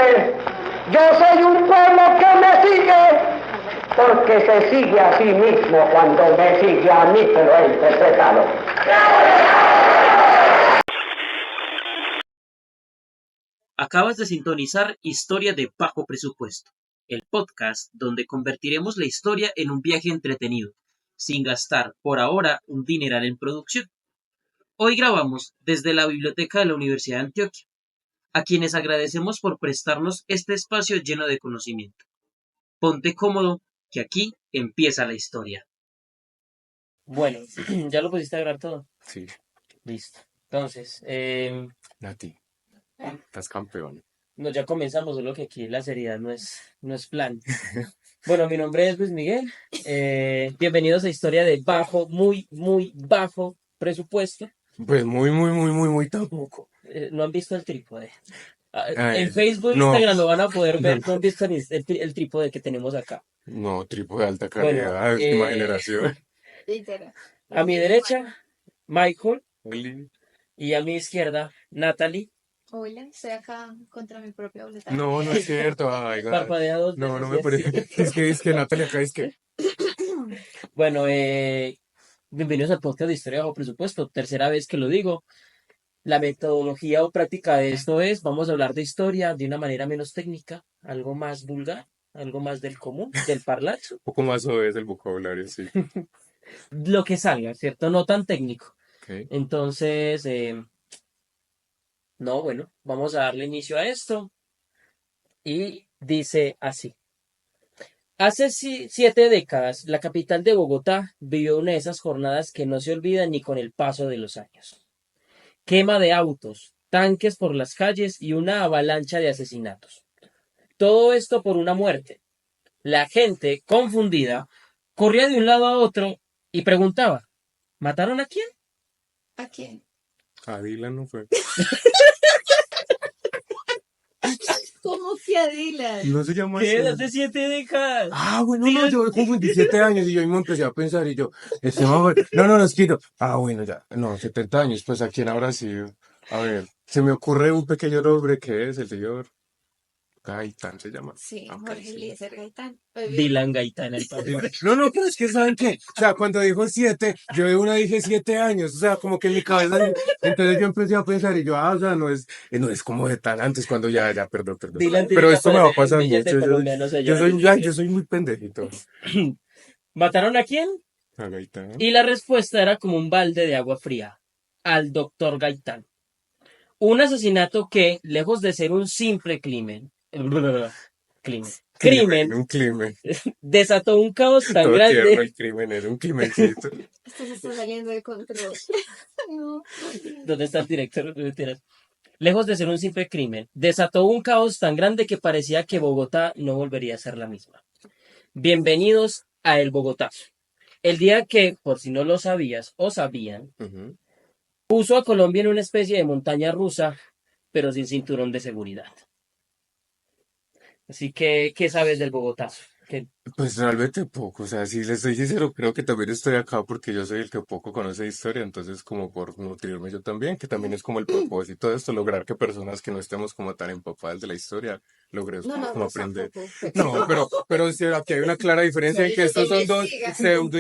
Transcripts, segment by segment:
señores, yo soy un pueblo que me sigue, porque se sigue a sí mismo cuando me sigue a mí que lo he interpretado. Acabas de sintonizar Historia de Bajo Presupuesto, el podcast donde convertiremos la historia en un viaje entretenido, sin gastar por ahora un dineral en producción. Hoy grabamos desde la biblioteca de la Universidad de Antioquia, a quienes agradecemos por prestarnos este espacio lleno de conocimiento. Ponte cómodo, que aquí empieza la historia. Bueno, ¿ya lo pusiste a grabar todo? Sí. Listo. Entonces, Nati, estás campeón. no, ya comenzamos, solo que aquí la seriedad no es plan. Bueno, mi nombre es Luis Miguel. Bienvenidos a Historia de Bajo, muy bajo presupuesto. Pues muy tampoco. No han visto el trípode. Ay, En Facebook, no. Instagram lo van a poder ver. No han visto ni el trípode que tenemos acá. No, tripo de alta Bueno, calidad, última generación. A mi derecha, Michael. Oli. Y a mi izquierda, Natalie. Hola, estoy acá contra mi propia voluntad. No es cierto. Ay, Parpadea dos no, veces no y me así. parece. Es que Natalia acá es que. Bueno, bienvenidos al podcast de Historia Bajo Presupuesto. Tercera vez que lo digo. La metodología o práctica de esto es, vamos a hablar de historia de una manera menos técnica, algo más vulgar, algo más del común, del parlacho. Un poco más obvio el vocabulario, sí. Lo que salga, ¿cierto? No tan técnico. Okay. Entonces, no, bueno, vamos a darle inicio a esto. Y dice así. Hace 7 décadas, la capital de Bogotá vivió una de esas jornadas que no se olvidan ni con el paso de los años. Quema de autos, tanques por las calles y una avalancha de asesinatos. Todo esto por una muerte. La gente, confundida, corría de un lado a otro y preguntaba, ¿mataron a quién? ¿A quién? A Dylan no fue. ¿Cómo que a Dylan? No se llama ¿Qué? así. Hace 7 décadas. Ah, bueno, no, yo con 27 años y yo mismo empecé a pensar y yo, no, es que no. Ah, bueno, ya, no, 70 años, pues ¿a quién habrá sido? A ver, se me ocurre un pequeño nombre que es el señor Gaitán, se llama. Sí, Ok, Jorge sí. Eliezer Gaitán. Dylan Gaitán, el papá. No, pero es que ¿saben qué? O sea, cuando dijo 7, yo de una dije 7 años, o sea, como que en mi cabeza, entonces yo empecé a pensar y yo, o sea, no es como de tan antes cuando perdón. Dylan tiene Pero que esto me va a aparecer pasar en billete mucho, colombiano, yo soy muy pendejito. ¿Mataron a quién? A Gaitán. Y la respuesta era como un balde de agua fría. Al doctor Gaitán. Un asesinato que, lejos de ser un simple crimen, Un crimen. desató un caos tan Todo tierno grande. el crimen, era un crimencito. Esto se está saliendo de control. No. ¿Dónde está el director? Mentiras. Lejos de ser un simple crimen, desató un caos tan grande que parecía que Bogotá no volvería a ser la misma. Bienvenidos a El Bogotazo. El día que, por si no lo sabías o sabían, Ujú. puso a Colombia en una especie de montaña rusa, pero sin cinturón de seguridad. Así que, ¿qué sabes del Bogotazo? ¿Qué? Pues realmente poco, o sea, si les soy sincero, creo que también estoy acá porque yo soy el que poco conoce de historia, entonces como por nutrirme yo también, que también es como el propósito de esto, lograr que personas que no estemos como tan empapadas de la historia, logremos No, como aprender. tampoco. No, pero sí, aquí hay una clara diferencia en que estos son dos pseudo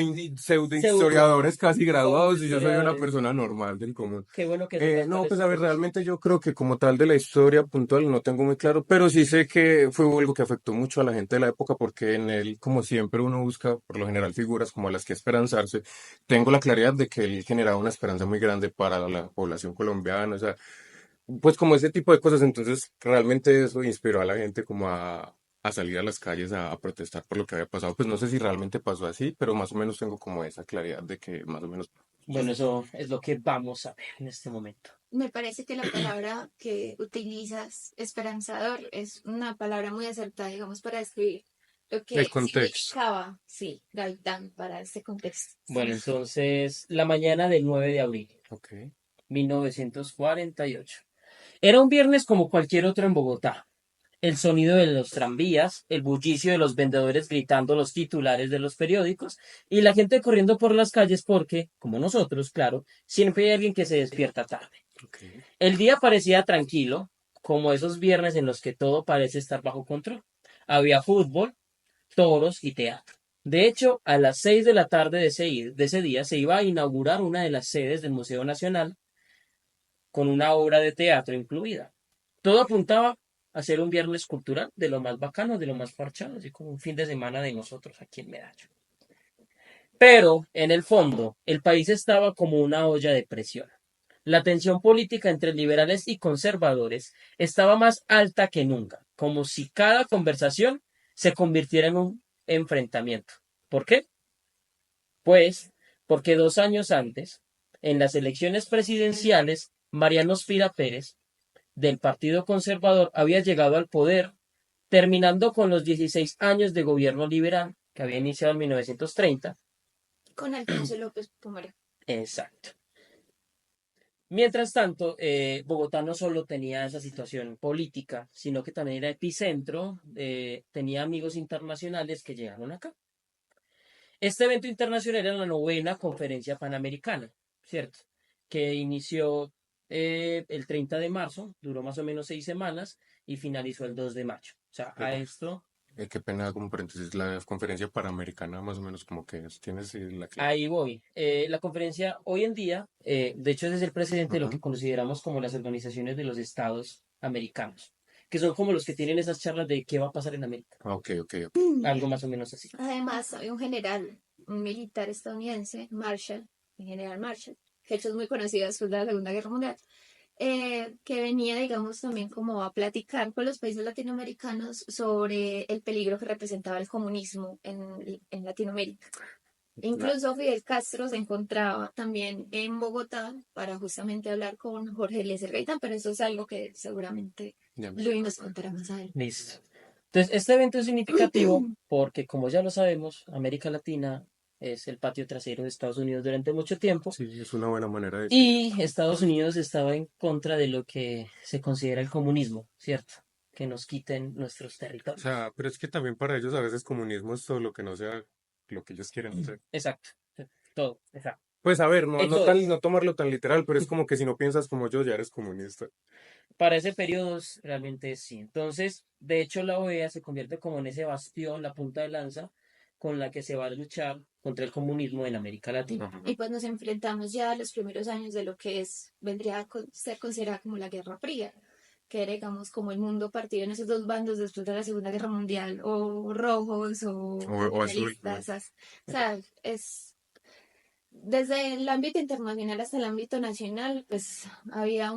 historiadores casi graduados y yo soy una persona normal del común. Qué bueno que sepas No, cuál es pues tu a ver, profesión. realmente yo creo que como tal de la historia puntual no tengo muy claro, pero sí sé que fue algo que afectó mucho a la gente de la época porque en él, como siempre, uno busca por lo general figuras como a las que esperanzarse. Tengo la claridad de que él generaba una esperanza muy grande para la población colombiana, o sea, pues como ese tipo de cosas, entonces realmente eso inspiró a la gente como a salir a las calles a protestar por lo que había pasado. Pues no sé si realmente pasó así, pero más o menos tengo como esa claridad de que más o menos. Bueno, eso es lo que vamos a ver en este momento. Me parece que la palabra que utilizas, esperanzador, es una palabra muy acertada, digamos, para describir lo que El contexto. significaba, sí, Gaitán para este contexto. Bueno, entonces, la mañana del 9 de abril, Ok. 1948. Era un viernes como cualquier otro en Bogotá. El sonido de los tranvías, el bullicio de los vendedores gritando los titulares de los periódicos y la gente corriendo por las calles porque, como nosotros, claro, siempre hay alguien que se despierta tarde. Ok. El día parecía tranquilo, como esos viernes en los que todo parece estar bajo control. Había fútbol, toros y teatro. De hecho, a las 6 de la tarde de ese día se iba a inaugurar una de las sedes del Museo Nacional con una obra de teatro incluida. Todo apuntaba a ser un viernes cultural de lo más bacano, de lo más parchado, así como un fin de semana de nosotros aquí en Medallo. Pero, en el fondo, el país estaba como una olla de presión. La tensión política entre liberales y conservadores estaba más alta que nunca, como si cada conversación se convirtiera en un enfrentamiento. ¿Por qué? Pues porque 2 años antes, en las elecciones presidenciales, Mariano Spira Pérez, del Partido Conservador, había llegado al poder, terminando con los 16 años de gobierno liberal que había iniciado en 1930. Con Alfonso López Pumarejo. Exacto. Mientras tanto, Bogotá no solo tenía esa situación política, sino que también era epicentro, tenía amigos internacionales que llegaron acá. Este evento internacional era la novena conferencia panamericana, ¿cierto? Que inició el 30 de marzo, duró más o menos 6 semanas y finalizó el 2 de mayo. O sea, a esto, Qué pena, como paréntesis, la conferencia panamericana más o menos como que es, tienes la clave. ahí voy. La conferencia hoy en día, de hecho, ese es el presidente de lo que Ujú. consideramos como las organizaciones de los estados americanos, que son como los que tienen esas charlas de qué va a pasar en América, Ah, ok, ok, ok. algo más o menos así. Además, había un general, un militar estadounidense, Marshall, el general Marshall, que de hecho es muy conocido después de la Segunda Guerra Mundial, que venía, digamos, también como a platicar con los países latinoamericanos sobre el peligro que representaba el comunismo en Latinoamérica. Incluso Fidel Castro se encontraba también en Bogotá para justamente hablar con Jorge Eliezer Gaitán, pero eso es algo que seguramente Ya me- Luis nos contará más adelante. Listo. Entonces, este evento es significativo porque, como ya lo sabemos, América Latina es el patio trasero de Estados Unidos durante mucho tiempo Sí, es una buena manera de decirlo. y Estados Unidos estaba en contra de lo que se considera el comunismo, ¿cierto? Que nos quiten nuestros O territorios. sea, pero es que también para ellos a veces comunismo es todo lo que no sea lo que ellos quieren hacer. Exacto. Todo. Exacto. Pues a ver, no, Todo. no tomarlo tan literal, pero es como que si no piensas como yo, ya eres comunista. Para ese periodo realmente sí. Entonces, de hecho, la OEA se convierte como en ese bastión, la punta de lanza, con la que se va a luchar contra el comunismo en América Latina. Ajá. Y pues nos enfrentamos ya a los primeros años de lo que vendría a ser considerada como la Guerra Fría, que era, digamos, como el mundo partido en esos dos bandos después de la Segunda Guerra Mundial, o rojos o O azul. imperialistas. O sea, es desde el ámbito internacional hasta el ámbito nacional, pues había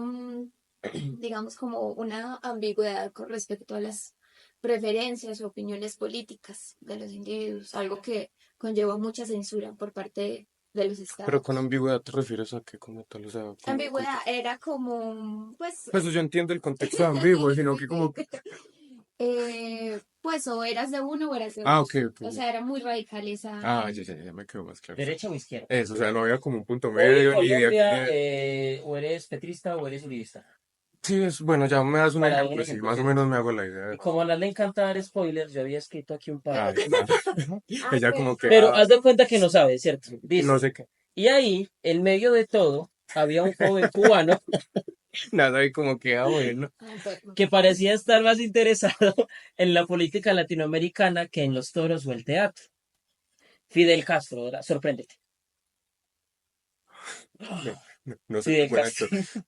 digamos, como una ambigüedad con respecto a las preferencias o opiniones políticas de los individuos, algo que conllevó mucha censura por parte de los Pero con estados. ambigüedad te refieres a qué como tal, o sea, como Ambigüedad era como, pues, pues yo entiendo el contexto de ambiguo, sino que como pues o eras de uno o eras de ah, otro. ok, ok. O sea, era muy radical Ah, ya me quedó más claro. ¿Derecha o izquierda? Eso, o sea, no había como un punto Hoy en medio ni Colombia, de... o eres petrista o eres uribista. Sí, es bueno, ya me das un Para dar un ejemplo, sí, ejemplo, más o ¿cierto? menos me hago la idea Y de... como a la le encanta dar spoilers, yo había escrito aquí un par. Ah, está. Ella como que, Pero haz de cuenta que no sabe, ¿cierto? no Dice, sé qué. y ahí, en medio de todo, había un joven cubano Nada, y como que, bueno. que parecía estar más interesado en la política latinoamericana que en los toros o el teatro. Fidel Castro, ¿verdad? Sorpréndete. No sé, Fidel buen Castro. actor.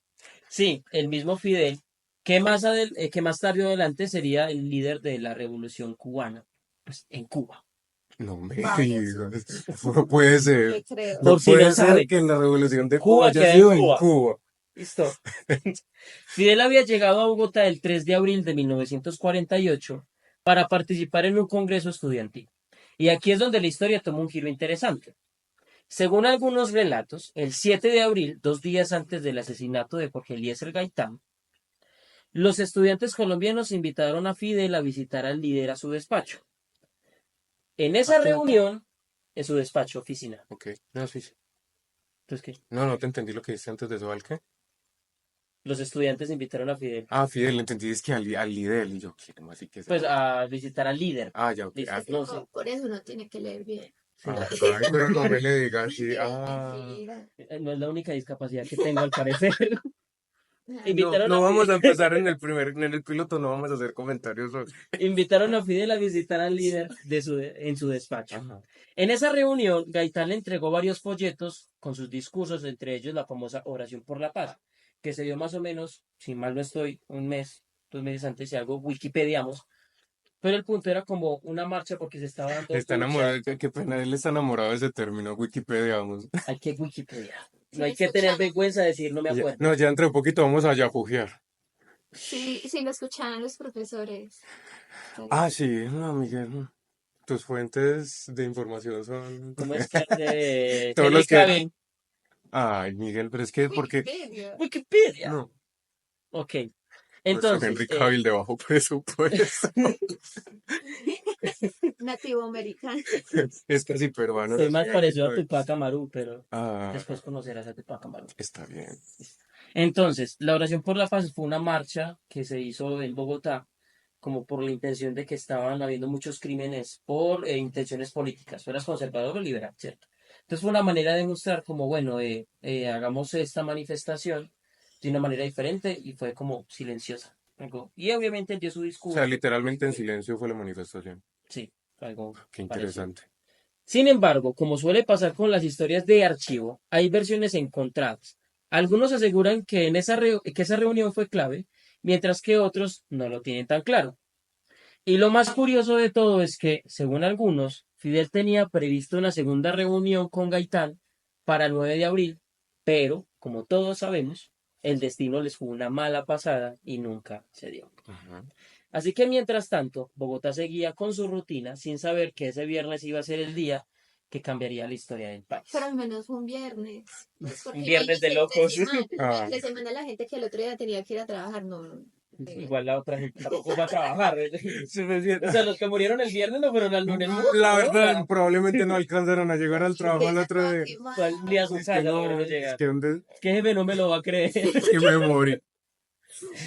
Sí, el mismo Fidel, que más tarde o adelante sería el líder de la revolución cubana, pues en Cuba. No me Vaya, digas. No puede ser. le creo. No Por si no puede ser sabe, que la revolución de Cuba Cuba haya queda en sido en Cuba. Cuba. Listo. Fidel había llegado a Bogotá el 3 de abril de 1948 para participar en un congreso estudiantil. Y aquí es donde la historia toma un giro interesante. Según algunos relatos, el 7 de abril, 2 días antes del asesinato de Jorge Eliezer Gaitán, los estudiantes colombianos invitaron a Fidel a visitar al líder a su despacho. En esa reunión, en su despacho, oficina. Ok, no, sí, sí. Entonces, ¿qué? No, no te entendí lo que dijiste antes de eso, ¿al qué? Los estudiantes invitaron a Fidel, Ah, Fidel, entendí, es que al líder, y yo, ¿qué? ¿Cómo así que pues, se a visitar al líder. Ah, ya, ok. Listo. Ah, No sé. Por eso uno tiene que leer bien. Sí. ay, pero no me le digas así. Sí, Ah, mentira. No es la única discapacidad que tengo, al parecer. No, Invitaron no a vamos a Fidel, empezar en el piloto, no vamos a hacer comentarios sobre. invitaron a Fidel a visitar al líder en su despacho. Ajá. En esa reunión, Gaitán le entregó varios folletos con sus discursos, entre ellos la famosa Oración por la Paz, que se dio más o menos, si mal no estoy, un mes, 2 meses antes, si algo Wikipediamos. Pero el punto era como una marcha porque se estaba dando Está mucha. enamorado, qué pena, él está enamorado de ese término, Wikipedia, vamos. Hay que Wikipedia. No Sí, hay que tener escuchaban. vergüenza de decir no me acuerdo. No, ya entre poquito vamos a yapujear. Sí, sí, lo escuchaban los profesores. Ah, sí, no, Miguel, tus fuentes de información son ¿Cómo es que todos Henry los que... Cavill? Ay, Miguel, pero es que, porque... Wikipedia. Wikipedia. No, Ok. nuestro Entonces, Henry Cavill de bajo presupuesto. Nativo americano. Es casi peruano. soy más Sí, parecido a Cavill. Tupac Amaru, pero Ah, después conocerás a Tupac Amaru. está bien. Entonces, la oración por la paz fue una marcha que se hizo en Bogotá como por la intención de que estaban habiendo muchos crímenes por intenciones políticas, fueras conservador o liberal, ¿cierto? Entonces fue una manera de mostrar como, bueno, hagamos esta manifestación de una manera diferente y fue como silenciosa. Y obviamente él dio su O sea, discurso, literalmente en silencio fue la manifestación. sí, algo Qué parecido. interesante. Sin embargo, como suele pasar con las historias de archivo, hay versiones encontradas. Algunos aseguran que, que esa reunión fue clave, mientras que otros no lo tienen tan claro. Y lo más curioso de todo es que, según algunos, Fidel tenía previsto una segunda reunión con Gaitán para el 9 de abril, pero, como todos sabemos, el destino les fue una mala pasada y nunca se dio. Ajá. Así que mientras tanto, Bogotá seguía con su rutina sin saber que ese viernes iba a ser el día que cambiaría la historia del país. Pero al menos fue un viernes. Pues Un porque no hay viernes de locos. Ah, de semana la gente que el otro día tenía que ir a trabajar, no. Igual la otra gente tampoco va a trabajar. sí, me siento- O sea, los que murieron el viernes no fueron al lunes. La No, verdad, probablemente no alcanzaron a llegar al trabajo al otro día. fue al día a su Es que casa no, lograron es llegar. que, ¿dónde? Es que jefe no me lo va a creer. Es que me morí.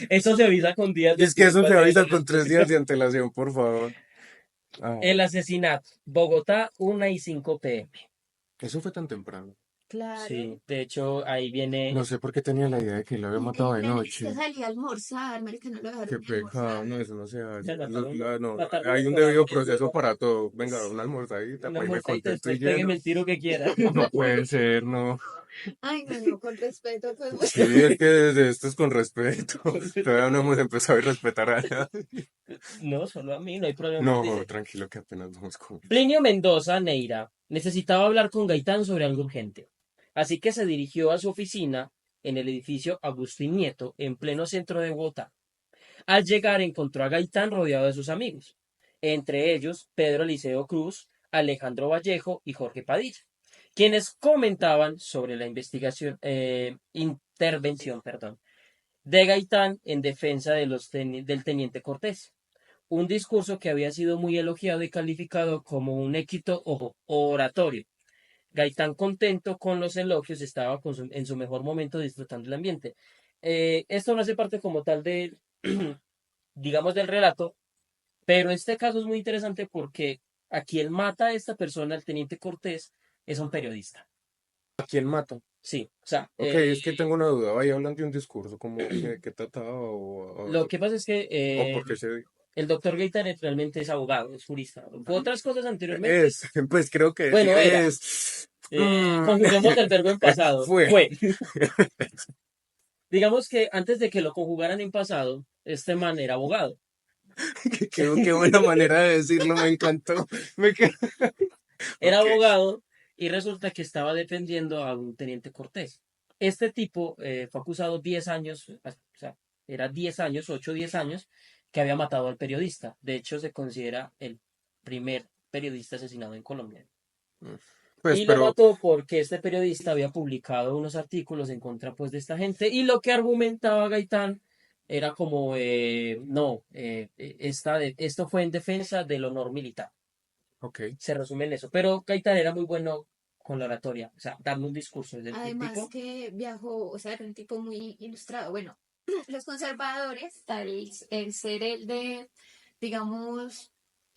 Eso se avisa con días de Es que eso se avisa anticipación. con 3 días de antelación, por favor. Ah, El asesinato. Bogotá, 1:05 p.m. eso fue tan temprano. Claro. Sí, de hecho, ahí viene. No sé por qué tenía la idea de que lo había matado de El que noche. salía a almorzar, marica, no lo Qué dejaron ni pecado, almorzar. no, eso no se hace. Ya mataron, No, mataron hay un por debido hambre. proceso para todo. Venga, una almorzadita, Una para irme almorzadita, contento y después lleno. pégueme el tiro que quiera. No puede ser, no. Ay, no, no, con respeto, pues bueno. Sí, es que desde esto es con respeto. Todavía no hemos empezado a respetar a nadie. No, solo a mí, no hay problema. No, Dice, tranquilo que apenas vamos con... Plinio Mendoza Neira necesitaba hablar con Gaitán sobre algo urgente, así que se dirigió a su oficina en el edificio Agustín Nieto, en pleno centro de Bogotá. Al llegar encontró a Gaitán rodeado de sus amigos, entre ellos Pedro Eliseo Cruz, Alejandro Vallejo y Jorge Padilla, quienes comentaban sobre la intervención, de Gaitán en defensa de del teniente Cortés. Un discurso que había sido muy elogiado y calificado como un éxito oratorio. Gaitán, contento con los elogios, estaba en su mejor momento disfrutando el ambiente. Esto no hace parte como tal de, digamos, del relato, pero este caso es muy interesante porque a quien mata a esta persona, el teniente Cortés, es un periodista. ¿A quién mato? Sí, o sea, Ok, es que tengo una duda. Ahí hablan de un discurso, como que trataba lo que pasa es que o por qué se dijo. el doctor Gaitán realmente es abogado, es jurista. Fue otras cosas anteriormente. Pues creo que Bueno, era. es. Mm, Conjuguemos el verbo en pasado. fue. Fue. Digamos que antes de que lo conjugaran en pasado, este man era abogado. Qué buena manera de decirlo, me encantó. Me quedó- Era Ok. abogado y resulta que estaba defendiendo a un teniente Cortés. Este tipo fue acusado 10 años, o sea, era 10 años, 8 o 10 años, que había matado al periodista. De hecho, se considera el primer periodista asesinado en Colombia. Pues, Y lo pero, mató porque este periodista había publicado unos artículos en contra pues de esta gente y lo que argumentaba Gaitán era como, no, esto fue en defensa del honor militar. ok. Se resume en eso. Pero Gaitán era muy bueno con la oratoria, o sea, dando un discurso. Es el Además tipo, que viajó, o sea, era un tipo muy ilustrado. Bueno, los conservadores, tal el ser el de, digamos,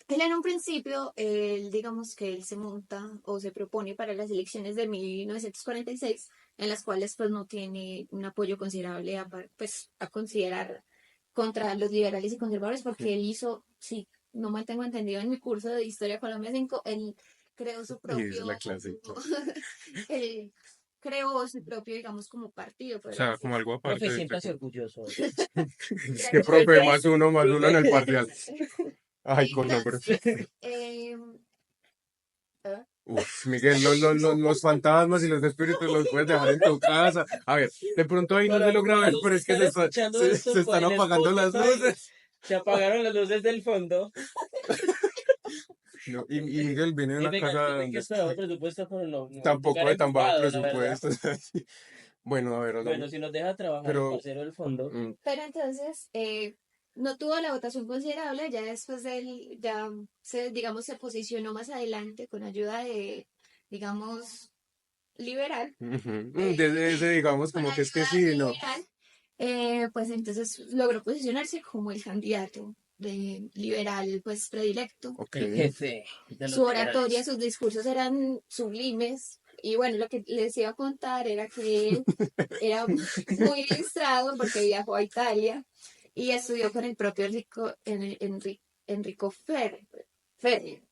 Él en un principio, él, digamos que él se monta o se propone para las elecciones de 1946, en las cuales pues no tiene un apoyo considerable pues, a considerar contra los liberales y conservadores, porque él hizo, sí, no mal tengo entendido en mi curso de Historia Colombia 5, él creó su Y es la propio, clásica. él creó su propio, digamos, como partido, O podría sea, decir. como algo aparte Profe, de siéntase orgulloso. Es que profe, más uno en el parcial. Ay, con nombres. Entonces, ¿ah? Uf, Miguel, los fantasmas y los espíritus los puedes dejar en tu casa. A ver, de pronto ahí no se logra ver, Para los pero que es que están escuchando se esto están en apagando las Spotify, luces. se apagaron las luces del fondo. No, y Miguel viene de una Venga, casa yo vi que donde esto de bajo presupuesto, pero no, un tampoco lugar de tan bajo empujado, la verdad. presupuesto. Bueno, a ver, Bueno, hagamos. si nos deja trabajar el Pero, parcero del fondo. Pero entonces no tuvo la votación considerable, ya después de él, ya se, digamos, se posicionó más adelante con ayuda de, digamos, liberal, desde ese, digamos, con como que es que ayuda sí, no. liberal, pues entonces logró posicionarse como el candidato de liberal, pues predilecto. Ok. El jefe de Su los oratoria, liberales. sus discursos eran sublimes. Y bueno, lo que les iba a contar era que él era muy ilustrado porque viajó a Italia y estudió con el propio Enrico Ferri, Ese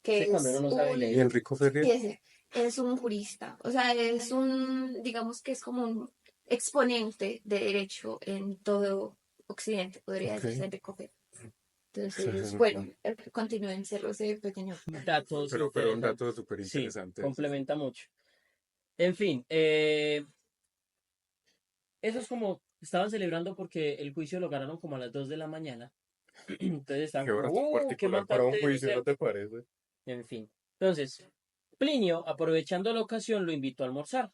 que cuando uno es no sabe ¿Y leer. Enrico Ferrer? ese, es un jurista. O sea, es un, digamos que es como un exponente de derecho en todo Occidente, podría Ok. decirse Enrico Ferri. Sí, Entonces, bueno, continúen en cerro ese pequeño. Datos pero un interesantes. dato súper Sí, interesante. complementa mucho. En fin, eso es como, estaban celebrando porque el juicio lo ganaron como a las 2 de la mañana. Entonces estaban Qué como, hora tan ¿qué particular mata para un ustedes, juicio, ¿no cierto? te parece? En fin. Entonces, Plinio, aprovechando la ocasión, lo invitó a almorzar.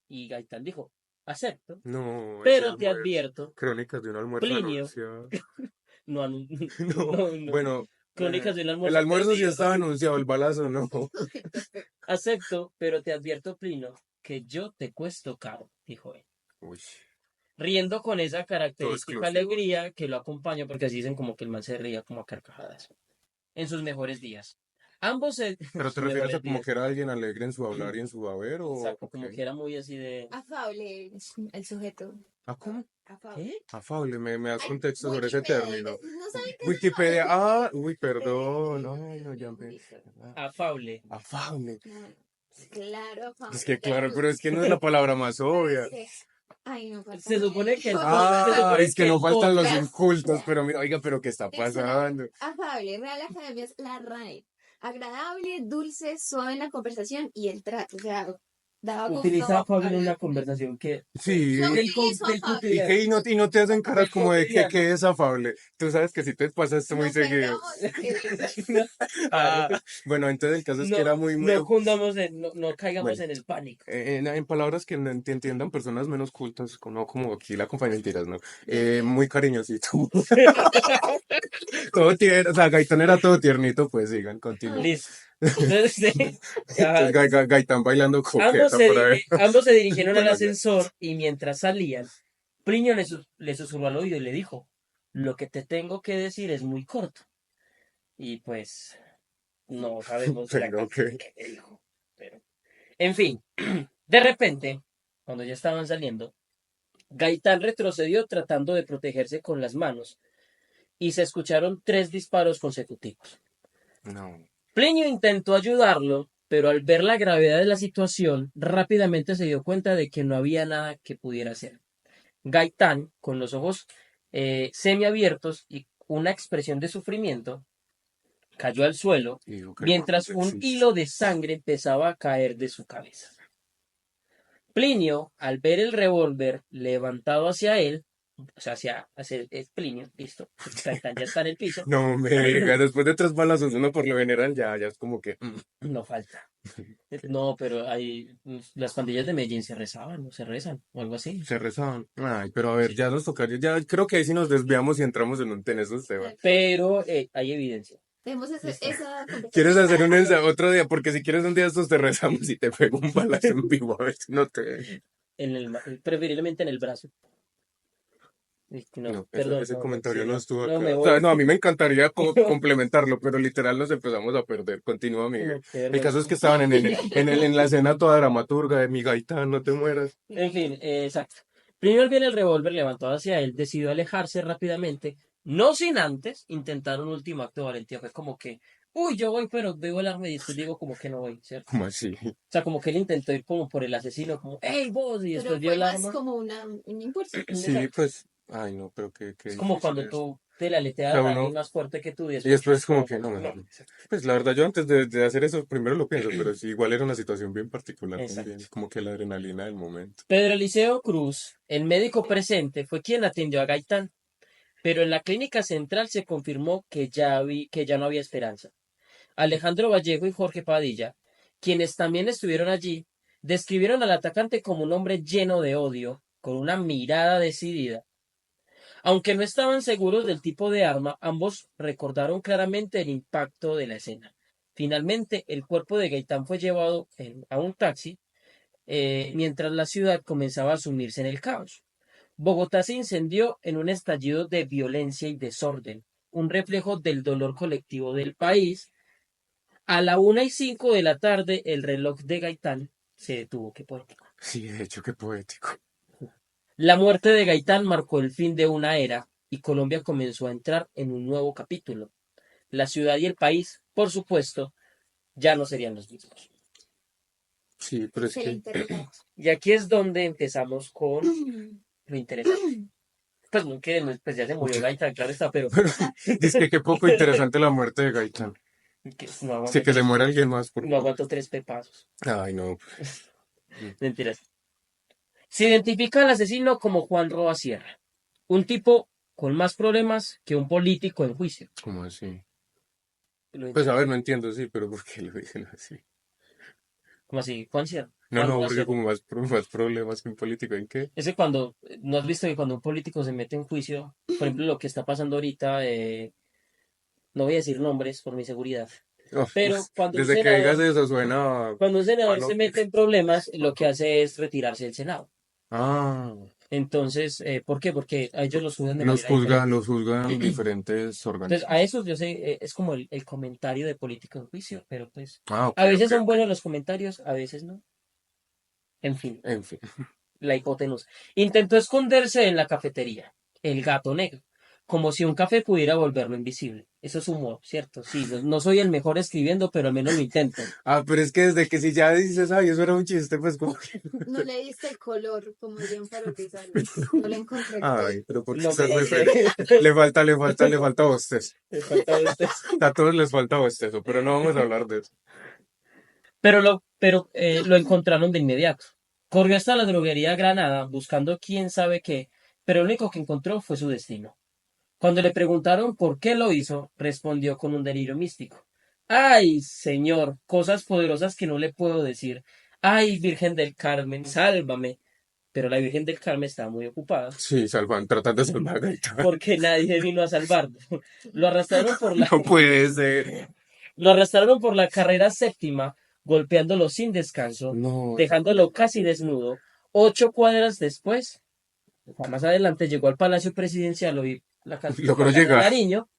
Y Gaitán dijo, acepto, No, ese pero te almuerzo. advierto, Crónicas de un almuerzo Plinio, anunciado. no, No, no, bueno, crónicas de un el almuerzo almuerzo sí perdido. estaba anunciado, el balazo no. Acepto, pero te advierto, Plinio, que yo te cuesto caro, dijo él. Uy, Riendo con esa todo característica exclusivo. alegría que lo acompaña, porque así dicen como que el man se ría como a carcajadas, en sus mejores días. Ambos en ¿Pero te sus refieres a mejores como días. que era alguien alegre en su hablar y en su haber Exacto, o como qué? que era muy así de... Afable es el sujeto. ¿Ah, cómo? Afable. ¿Qué? Afable, me das Ay, contexto sobre ese Wikipedia. término. ¿No saben qué es Wikipedia, afable? uy, perdón, ay, no, ya me... Afable. Afable. No, claro, Es afable. que claro, pero es que no es la palabra más obvia. Ay, no, falta Se más. supone que se Ah, supone es que que no el faltan los podcast... incultos, pero mira, oiga, pero ¿qué está Diccionario. pasando? Afable, Real Academia es la RAE. Agradable, dulce, suave en la conversación y el trato. O sea, daba Utiliza gusto afable en una hablar con él. conversación que... Yo Sí, utilizo Del y afable. cotidiano. que y no te hacen caras Del como de cotidiano. que es afable. Tú sabes que si te pasa esto muy No seguido. perdamos que Claro. Ah, bueno, entonces el caso es que No, era muy, no caigamos bueno, en el pánico. en palabras que te entiendan personas menos cultas, no como aquí la compañía de mentiras, ¿no? de Muy cariñosito. Todo tierno, o sea, Gaitán era todo tiernito, pues sigan, continúen. Listo. Entonces, Entonces ajá, Gaitán bailando coqueta por ahí. ambos se dirigieron al Bueno, ascensor y mientras salían, Plinio le susurró al oído y le dijo, lo que te tengo que decir es muy corto. Y pues no sabemos la pero cantidad que... que le dijo. Pero... En fin, de repente, cuando ya estaban saliendo, Gaitán retrocedió tratando de protegerse con las manos y se escucharon 3 disparos consecutivos. No. Plinio intentó ayudarlo, pero al ver la gravedad de la situación, rápidamente se dio cuenta de que no había nada que pudiera hacer. Gaitán, con los ojos semiabiertos y una expresión de sufrimiento, cayó al suelo, Y digo que el mientras guapo un existe. hilo de sangre empezaba a caer de su cabeza. Plinio, al ver el revólver levantado hacia él, o sea, es Plinio, listo, Gaitán ya está en el piso, No me digas, después de 3 balazos, uno por lo general ya es como que... no falta. que No, pero las pandillas de Medellín se rezaban, no se rezan, o algo así. se rezaban. Ay, pero a ver, ya nos tocaría, ya creo que ahí sí nos desviamos y entramos en esos temas. Pero hay evidencia. tenemos Listo. esa ¿Quieres conversación hacer para otro día? Porque si quieres un día estos te rezamos y te pego un balazo en vivo, a ver si no te... Preferiblemente en el brazo. No, No, perdón, ese no, comentario sí, no no, estuvo no acá. me O sea, voy. no, a mí me encantaría complementarlo, pero literal nos empezamos a perder. Continúa, Miguel. No, qué El caso vergüenza. es que estaban en la escena toda dramaturga de mi Gaitán, no te mueras. En fin, exacto. Primero viene el revólver levantado hacia él, decidió alejarse rápidamente, no sin antes intentar un último acto de valentía. Fue como que, uy, yo voy, pero veo el arma y después digo como que no voy, ¿cierto? ¿Cómo así? O sea, como que él intentó ir como por el asesino, como, hey, vos, y Pero después vio fue el más arma. como un impulso. Sí, Exacto. pues, ay no, pero qué Es como difícil cuando es. tú te la O aleteas sea, a alguien uno, más fuerte que tú y y después después dices como como, que no, no. mejor no. Pues la verdad, yo antes de hacer eso, primero lo pienso, pero sí, igual era una situación bien particular también, Exacto. como que la adrenalina del momento. Pedro Eliseo Cruz, el médico presente, fue quien atendió a Gaitán, pero en la clínica central se confirmó que ya no había esperanza. Alejandro Vallejo y Jorge Padilla, quienes también estuvieron allí, describieron al atacante como un hombre lleno de odio, con una mirada decidida. Aunque no estaban seguros del tipo de arma, ambos recordaron claramente el impacto de la escena. Finalmente, el cuerpo de Gaitán fue llevado a un taxi, mientras la ciudad comenzaba a sumirse en el caos. Bogotá se incendió en un estallido de violencia y desorden, un reflejo del dolor colectivo del país. A la 1:05 de la tarde, el reloj de Gaitán se detuvo. Qué poético. Sí, de hecho, qué poético. La muerte de Gaitán marcó el fin de una era y Colombia comenzó a entrar en un nuevo capítulo. La ciudad y el país, por supuesto, ya no serían los mismos. Sí, pero es que, Excelente relato. Y aquí es donde empezamos con lo interesante. Pues no que pues ya se murió Gaitán, claro está, pero pero es que qué poco interesante la muerte de Gaitán. que no Sí, aguanto que se tres, muera alguien más, por no favor. aguanto tres pepazos. Ay, no. Mentiras. Se identifica al asesino como Juan Roa Sierra, un tipo con más problemas que un político en juicio. ¿Cómo así? Lo Pues a entiendo. ver, no entiendo, sí, pero ¿por qué lo dicen así? ¿Cómo así? Juan Sierra. No, Juan no, Roa porque Sierra. como más problemas que un político, ¿en qué? Es que cuando, ¿no has visto que cuando un político se mete en juicio, por ejemplo, lo que está pasando ahorita, no voy a decir nombres por mi seguridad, Oh, pero desde que digas eso suena cuando un a senador se no. mete en problemas, lo que hace es retirarse del Senado. Ah, Entonces, ¿por qué? Porque a ellos los juzgan de los manera juzgan, diferente. los juzgan diferentes Entonces, a organismos. esos yo sé, es como el comentario de político en juicio, pero pues, Ah, ok, a veces ok, son ok. buenos los comentarios, a veces no. En fin, En fin. la hipotenusa. Intentó esconderse en la cafetería, el gato negro, como si un café pudiera volverlo invisible. Eso es humor, ¿cierto? Sí, no, no soy el mejor escribiendo, pero al menos lo intento. Ah, pero es que desde que si ya dices, ay, eso era un chiste, pues como que... No le diste el color, como dirían para Pizarro. No le encontré el toque. Ay, pero ¿por qué Lo esas merece. referencias? Le falta bostezo. Me falta este. A todos les falta bostezo, pero no vamos a hablar de eso. Pero lo encontraron de inmediato. Corrió hasta la droguería Granada buscando quién sabe qué, pero lo único que encontró fue su destino. Cuando le preguntaron por qué lo hizo, respondió con un delirio místico. Ay, señor, cosas poderosas que no le puedo decir. Ay, Virgen del Carmen, sálvame. Pero la Virgen del Carmen estaba muy ocupada Sí, tratando de salvar a Gaitán. porque nadie vino a salvarlo. Lo arrastraron por la, No puede ser. lo arrastraron por la carrera séptima, golpeándolo sin descanso, No, dejándolo casi desnudo. 8 cuadras después, más adelante, llegó al Palacio Presidencial y logró la casa de llegar. Nariño.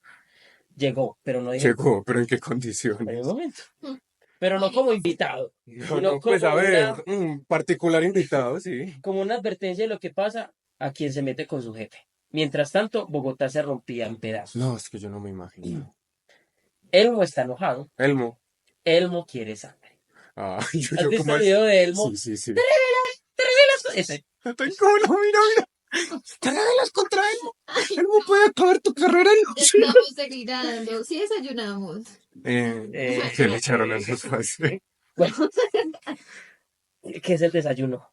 Llegó, pero no ejecutó Llegó, pero ¿en qué en el condiciones? momento. Pero no como invitado, No, sino no, pues como a ver, particular invitado, sí. como una advertencia de lo que pasa a quien se mete con su jefe. Mientras tanto, Bogotá se rompía en No, pedazos. es que yo no me imagino. Elmo está enojado. Elmo. Elmo quiere sangre. Ah, ¿Has yo como visto el video de Elmo? Sí, sí, sí. Ese. Estoy como no, mira, mira. Te rebelas contra Elmo. Elmo puede acabar tu carrera en Ya estamos delirando. Sí desayunamos. ¿Qué le echaron a esos fácil? Bueno, ¿qué es el desayuno?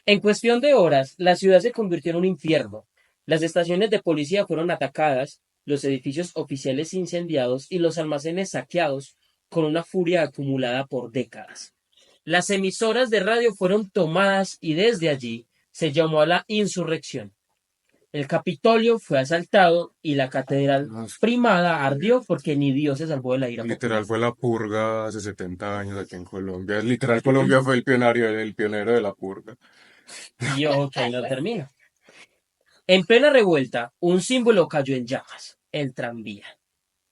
En cuestión de horas, la ciudad se convirtió en un infierno. Las estaciones de policía fueron atacadas, los edificios oficiales incendiados y los almacenes saqueados con una furia acumulada por décadas. Las emisoras de radio fueron tomadas y desde allí se llamó a la insurrección. El Capitolio fue asaltado y la catedral No, primada ardió porque ni Dios se salvó de la ira literal popular. fue la purga hace 70 años aquí en Colombia. Literal Colombia fue el pionero de la purga. Y ojo que ahí no termina. En plena revuelta, un símbolo cayó en llamas, el tranvía.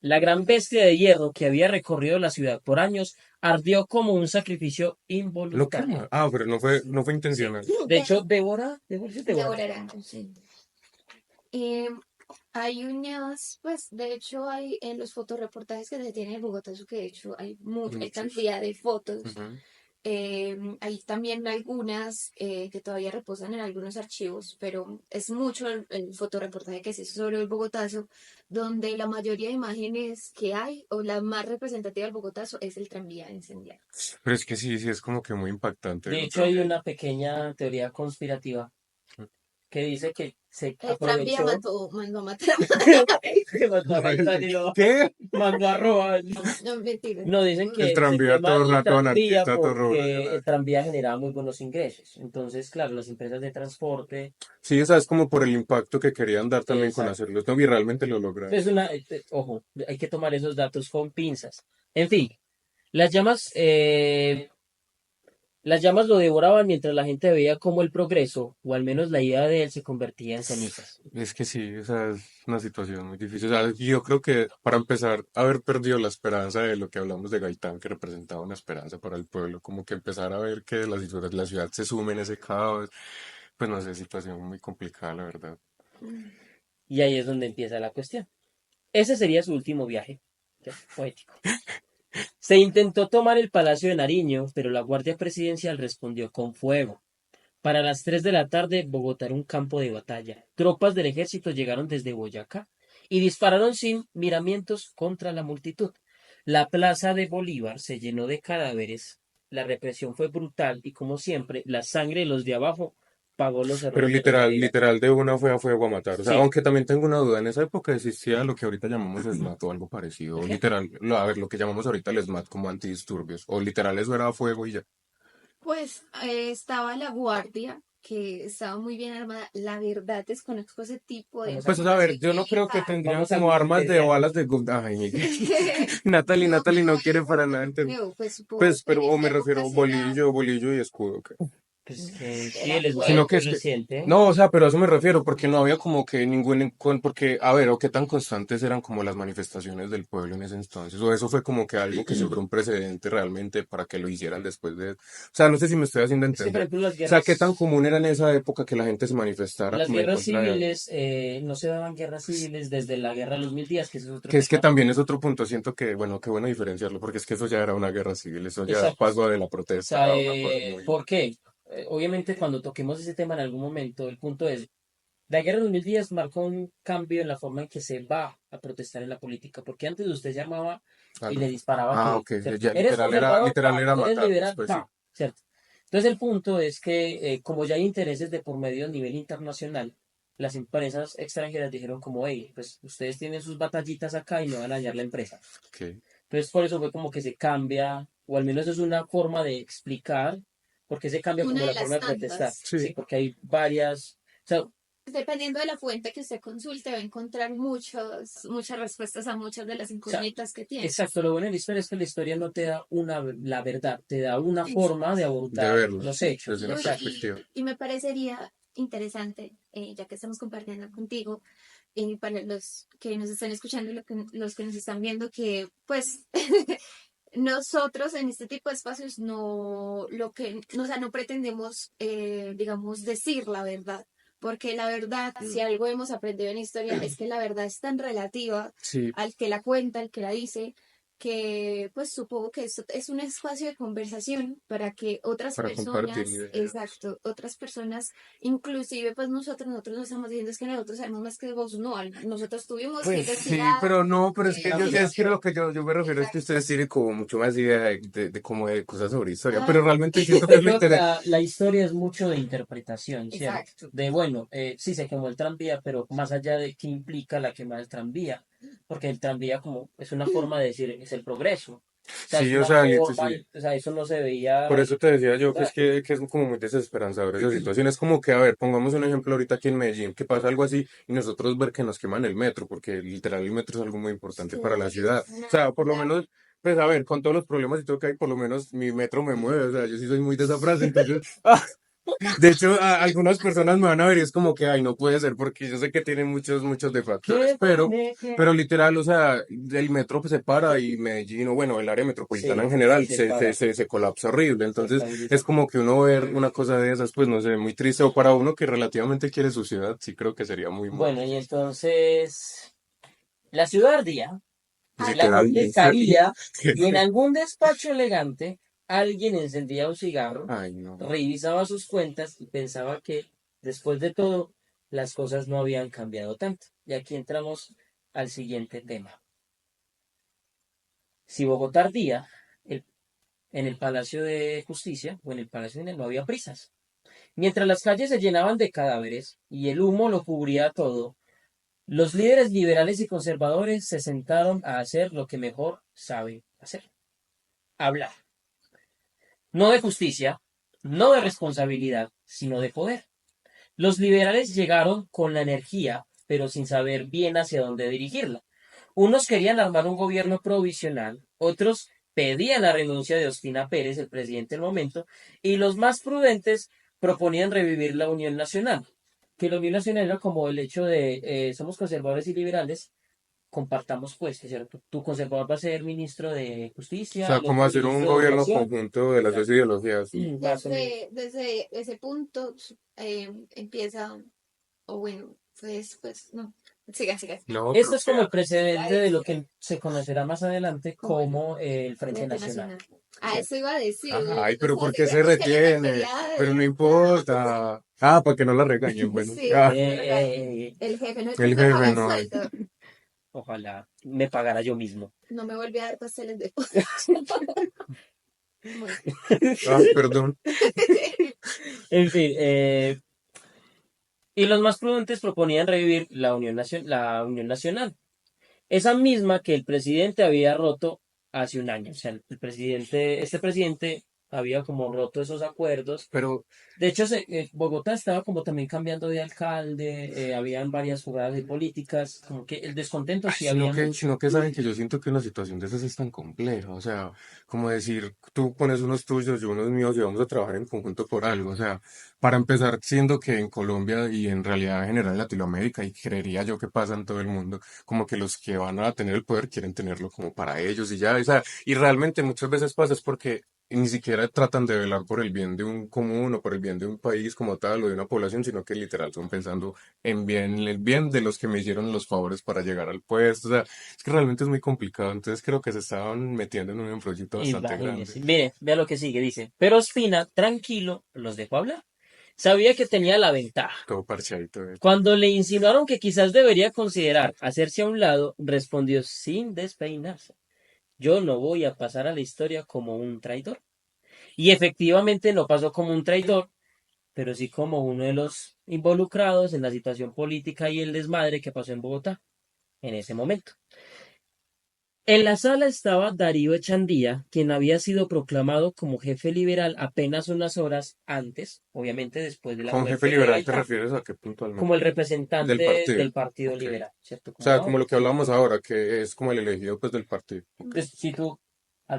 La gran bestia de hierro que había recorrido la ciudad por años ardió como un sacrificio Lo involuntario. quema. Pero no fue Sí. intencional. De hecho, Débora. Devorarán, sí. Eh, hay unas, pues, de hecho, hay en los fotoreportajes que se tienen en Bogotá, eso que de hecho hay mucha Muchos. cantidad de fotos. Ujú. Hay también algunas que todavía reposan en algunos archivos, pero es mucho el fotoreportaje que se hizo sobre el Bogotazo, donde la mayoría de imágenes que hay, o la más representativa del Bogotazo, es el tranvía incendiario. Pero es que sí, es como que muy impactante De el hecho, otro hay día. una pequeña teoría conspirativa que dice que se El tranvía aprovechó mandó a matar a que mandó a matar y lo ¿Qué? mandó a robar. No, mentira. No, dicen El que se tranvía quema todo el rato tranvía anarquista, todo porque el revolucionario. tranvía generaba muy buenos ingresos. Entonces, claro, las empresas de transporte Sí, esa es como por el impacto que querían dar también con exacto. hacerlo. No, y realmente lo lograron. Ojo, hay que tomar esos datos con pinzas. En fin, las llamas, las llamas lo devoraban mientras la gente veía cómo el progreso, o al menos la idea de él, se convertía en cenizas. Es que sí, esa es una situación muy difícil. O sea, yo creo que para empezar, haber perdido la esperanza de lo que hablamos de Gaitán, que representaba una esperanza para el pueblo, como que empezar a ver que la ciudad se sume en ese caos, pues no sé, situación muy complicada, la verdad. Y ahí es donde empieza la cuestión. Ese sería su último viaje. Qué poético. Se intentó tomar el Palacio de Nariño, pero la Guardia Presidencial respondió con fuego. Para las 3 de la tarde, Bogotá era un campo de batalla. Tropas del ejército llegaron desde Boyacá y dispararon sin miramientos contra la multitud. La plaza de Bolívar se llenó de cadáveres. La represión fue brutal y, como siempre, la sangre de los de abajo pagó los Pero errores de los de literal, arriba. literal de una fue a fuego a matar. O sea, Sí. aunque también tengo una duda, en esa época existía lo que ahorita llamamos SMAT o algo parecido. ¿El O qué? literal, a ver, lo que llamamos ahorita el SMAT como antidisturbios. O literal eso era a fuego y ya. Pues estaba la guardia, que estaba muy bien armada. La verdad, desconozco ese tipo de Vamos a, Pues a ver, información yo no creo que militar. tendrían vamos a como armas de Wikipedia. balas de Ay, Miguel. Natalie, No, Natalie pero no hay quiere para nada algunas, entender. creo, pues supongo Pues, que en pero, o esa me época refiero sí era, bolillo y escudo. Pues que sí, era el esmalte Sino que es es que, reciente. ¿Eh? no, o sea, pero a eso me refiero, porque no había como que porque, a ver, o qué tan constantes eran como las manifestaciones del pueblo en ese entonces, o eso fue como que algo que sembró un precedente realmente para que lo hicieran después de, o sea, no sé si me estoy haciendo Es que, por entender. ejemplo, O sea, qué tan común era en esa época que la gente se manifestara las como en guerras contra de algo. civiles, no se daban guerras civiles desde la guerra de los 1000 días, que ese es otro Que es que tema. también es otro punto, siento que, bueno, qué bueno diferenciarlo, porque es que eso ya era una guerra civil, eso ya Exacto. pasó de la O protesta sea, a una cosa muy... ¿por qué? Obviamente cuando toquemos ese tema en algún momento, el punto es, la guerra de los 1000 días marcó un cambio en la forma en que se va a protestar en la política, porque antes usted se armaba y le disparaba Ah, que, ok, ¿cierto? ya Eres conservador, literal pa, era eres matarlos, liberal, pues sí. pa, ¿cierto? Entonces el punto es que como ya hay intereses de por medio a nivel internacional, las empresas extranjeras dijeron como, hey, pues ustedes tienen sus batallitas acá y no van a dañar la empresa. Ok. Entonces por eso fue como que se cambia, o al menos es una forma de explicar por qué se cambia como una de la forma las de protestar. tantas. Sí, Sí. porque hay varias, o sea, Dependiendo de la fuente que usted consulte, va a encontrar muchas respuestas a muchas de las o sea, incógnitas que tiene. exacto, lo bueno de la historia es que la historia no te da la verdad, te da una forma de De abordar verlo, los hechos. desde una No, Exacto. perspectiva. y me parecería interesante, ya que estamos compartiendo contigo, para los que nos están escuchando y los que nos están viendo, que pues nosotros en este tipo de espacios o sea, no pretendemos, digamos, decir la verdad. Porque la verdad, si algo hemos aprendido en historia, es que la verdad es tan relativa Sí, al que la cuenta, al que la dice, que pues supongo que esto es un espacio de conversación para que otras para compartir personas, ideas. exacto, otras personas, inclusive pues nosotros no estamos diciendo es que nosotros sabemos más que vos, no, nosotros tuvimos que Pues sí, investigar, pero no, pero es que es que investigación, lo que yo me refiero es que exacto. ustedes tienen como mucho más idea de como de cosas sobre historia, pero Ah, realmente siento que Yo es lo creo que interesante. la historia es mucho de interpretación, ¿cierto? exacto. De bueno, sí se quemó el tranvía, pero más allá de qué implica la quema del tranvía, porque el tranvía como es una forma de decir es el progreso. O sea, es Sí, o una sea, forma, sí. o sea, eso no se veía. Por eso te decía yo Ah, que es como muy desesperanzador esa situación. Es como que, a ver, pongamos un ejemplo ahorita aquí en Medellín, que pasa algo así y nosotros ver que nos queman el metro, porque literal el metro es algo muy importante para la Sí, ciudad. es una O sea, por lo clave. menos, pues a ver, con todos los problemas y todo que hay, por lo menos mi metro me mueve. O sea, yo sí soy muy de esa frase, entonces, De hecho, algunas personas me van a ver y es como que, ay, no puede ser, porque yo sé que tiene muchos defactores, ¿Qué tiene que? pero literal, o sea, el metro pues, se para y Medellín, o bueno, el área metropolitana en Sí, general se para, se colapsa horrible. se Entonces, es estabiliza. como que uno ver una cosa de esas, pues no sé, muy triste, o para uno que relativamente quiere su ciudad, sí creo que sería muy mal. Bueno, y entonces la ciudad ardía, la Literal. gente caía y en algún despacho elegante alguien encendía un cigarro, Ay, no. revisaba sus cuentas y pensaba que después de todo las cosas no habían cambiado tanto. Y aquí entramos al siguiente tema. Si Bogotá ardía, el- en el Palacio de Justicia o en el Palacio no había prisas. Mientras las calles se llenaban de cadáveres y el humo lo cubría todo, los líderes liberales y conservadores se sentaron a hacer lo que mejor saben hacer: hablar. No de justicia, no de responsabilidad, sino de poder. Los liberales llegaron con la energía, pero sin saber bien hacia dónde dirigirla. Unos querían armar un gobierno provisional, otros pedían la renuncia de Ospina Pérez, el presidente del momento, y los más prudentes proponían revivir la Unión Nacional. Que la Unión Nacional era como el hecho de somos conservadores y liberales, compartamos pues, ¿cierto? Tu conservador va a ser ministro de O Justicia, sea, el como otro hacer un ministro de gobierno Educación. conjunto de las dos Exacto. ideologías. Más o menos. Desde ese punto empieza, o bueno, pues, no, siga, No, Esto pero es como el vea. precedente de lo que se conocerá más adelante como como el Frente Frente Nacional. Nacional. Ah, eso iba a decir, Ay, o pero sea, ¿por yo qué se creo que le retiene? refería Pero no a... importa. Ah, para que no la regañen, bueno. Sí, Ah, el jefe no el me jefe paga el no. sueldo, Ojalá me pagara yo mismo. no me volví a dar pasteles de Bueno. Ah, perdón. En fin, y los más prudentes proponían revivir la Unión Nacional, esa misma que el presidente había roto hace un año. O sea, este presidente había como roto esos acuerdos. Pero De hecho, Bogotá estaba como también cambiando de alcalde, habían varias jugadas de políticas, como que el descontento ay, sí había mucho. sino que saben que yo siento que una situación de esas es tan compleja. O sea, como decir, tú pones unos tuyos, yo unos míos y vamos a trabajar en conjunto por algo. O sea, para empezar, siendo que en Colombia y en realidad en general en Latinoamérica, y creería yo que pasa en todo el mundo, como que los que van a tener el poder quieren tenerlo como para ellos y ya. O sea, y realmente muchas veces pasa es porque ni siquiera tratan de velar por el bien de un común o por el bien de un país como tal o de una población, sino que literal son pensando en el bien de los que me hicieron los favores para llegar al puesto. O sea, es que realmente es muy complicado. Entonces creo que se estaban metiendo en un embrollito bastante grande. Imagínese. Mire, vea lo que sigue, dice. Pero Ospina, tranquilo, los dejó hablar. Sabía que tenía la ventaja. Todo parchadito. Cuando le insinuaron que quizás debería considerar hacerse a un lado, respondió sin despeinarse: yo no voy a pasar a la historia como un traidor. Y efectivamente no pasó como un traidor, pero sí como uno de los involucrados en la situación política y el desmadre que pasó en Bogotá en ese momento. En la sala estaba Darío Echandía, quien había sido proclamado como jefe liberal apenas unas horas antes, obviamente después de la Con jefe muerte de liberal te Gaitán, refieres a qué como el puntualmente? Del representante partido. del Partido Ok. Liberal, ¿cierto? O sea, Como, como lo que hablamos ahora, que es como el elegido pues del partido. Ok. pues, si tú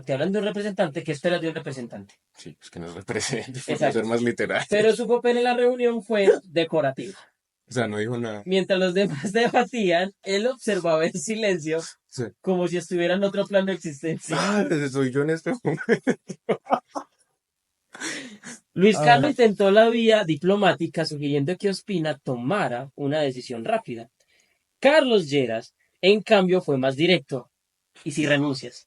te hablan de un representante, ¿qué esperas de un representante? Sí, es que nos representa, por no ser Exacto. más literal. Pero su papel en la reunión fue decorativo. O sea, no dijo nada. Mientras los demás debatían, él observaba en silencio, Sí. como si estuviera en otro plano de existencia. Ah, soy yo en este momento. Luis Ah, Carlos intentó la vía diplomática, sugiriendo que Ospina tomara una decisión rápida. Carlos Lleras, en cambio, fue más directo. ¿Y si renuncias?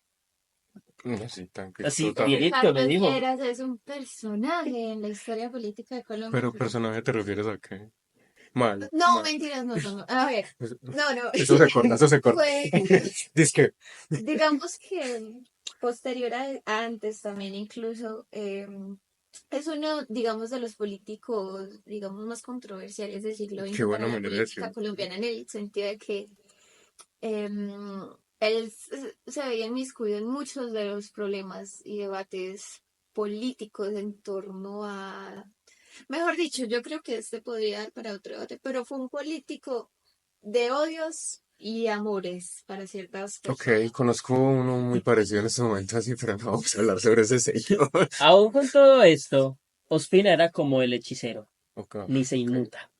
no, sí, tanque, Así, total. directo le Carlos dijo. Lleras es un personaje en la historia política de Colombia. Pero personaje te refieres a qué? Mal. No, mentiras, no. A ver, Eso no. eso se corta, eso se corta. Fue, Dice que, digamos que posterior a antes también incluso es uno, digamos, de los políticos, digamos, más controversiales del siglo qué XX para buena la manera de política decirlo. colombiana en el sentido de que él se veía inmiscuido en muchos de los problemas y debates políticos en torno a, mejor dicho, yo creo que este podría dar para otro debate, pero fue un político de odios y amores para ciertas Ok, personas. conozco uno muy parecido en este momento, así, pero no vamos a hablar sobre ese señor. Aún con todo esto, Ospina era como el hechicero, Ok. ni se inmuta.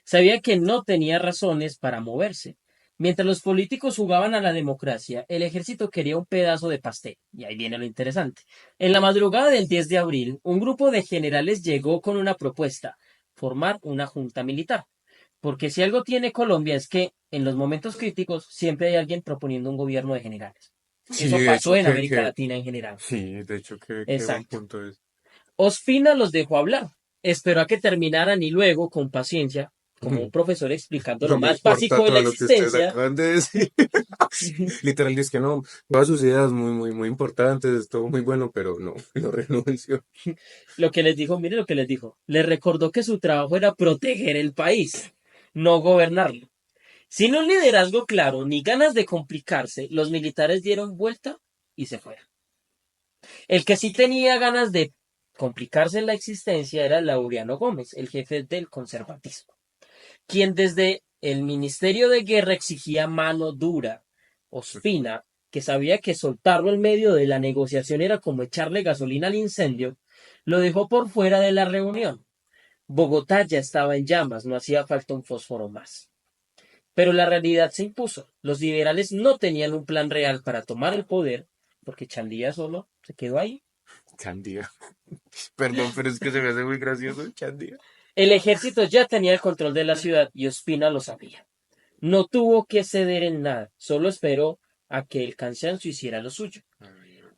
Sabía que no tenía razones para moverse. Mientras los políticos jugaban a la democracia, el ejército quería un pedazo de pastel. Y ahí viene lo interesante. En la madrugada del 10 de abril, un grupo de generales llegó con una propuesta, formar una junta militar. Porque si algo tiene Colombia es que en los momentos críticos siempre hay alguien proponiendo un gobierno de generales. Sí, Eso de pasó hecho en América Latina en general. sí, de hecho qué buen Exacto. punto es. Ospina los dejó hablar. Esperó a que terminaran y luego, con paciencia, como un profesor explicando lo No me más importa básico de la todo lo que ustedes existencia, acaban de decir. Literal, dice que no, todas sus ideas muy importantes, es todo muy bueno, pero no, no renuncio. lo que les dijo, mire lo que les dijo. Les recordó que su trabajo era proteger el país, no gobernarlo. Sin un liderazgo claro ni ganas de complicarse, los militares dieron vuelta y se fueron. El que sí tenía ganas de complicarse la existencia era Laureano Gómez, el jefe del conservatismo, quien desde el Ministerio de Guerra exigía mano dura. Ospina, que sabía que soltarlo en medio de la negociación era como echarle gasolina al incendio, lo dejó por fuera de la reunión. Bogotá ya estaba en llamas, no hacía falta un fósforo más. Pero la realidad se impuso. Los liberales no tenían un plan real para tomar el poder, porque Chandía solo se quedó ahí. Chandía. Perdón, pero es que se me hace muy gracioso, Chandía. El ejército ya tenía el control de la ciudad y Ospina lo sabía. No tuvo que ceder en nada, solo esperó a que el cansancio hiciera lo suyo.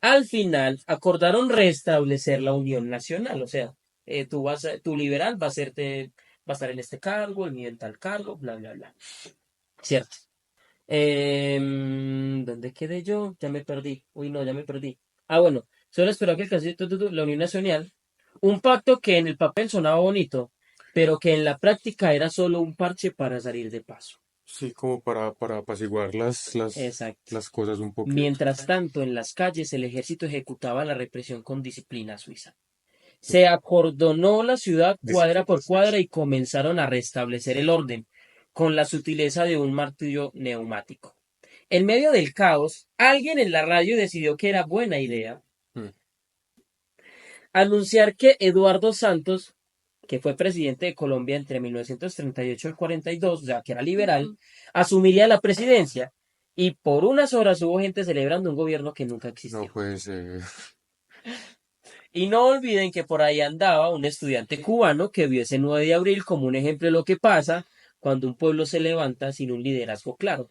Al final acordaron restablecer la unión nacional, o sea, tu liberal va a estar en este cargo, el mío en tal cargo, bla, bla, bla. Cierto. ¿Dónde quedé yo? Ya me perdí. Uy, no, ya me perdí. Ah, bueno, solo esperó a que el cansancio, la unión nacional, un pacto que en el papel sonaba bonito, pero que en la práctica era solo un parche para salir de paso. Sí, como para apaciguar Exacto. las cosas un poquito. Mientras tanto, en las calles el ejército ejecutaba la represión con disciplina suiza. Se acordonó la ciudad cuadra por cuadra y comenzaron a restablecer el orden, con la sutileza de un martillo neumático. En medio del caos, alguien en la radio decidió que era buena idea Mm. anunciar que Eduardo Santos, que fue presidente de Colombia entre 1938 y 42, o sea, que era liberal, asumiría la presidencia. Y por unas horas hubo gente celebrando un gobierno que nunca No existió. puede ser. Y no olviden que por ahí andaba un estudiante cubano que vio ese 9 de abril como un ejemplo de lo que pasa cuando un pueblo se levanta sin un liderazgo claro.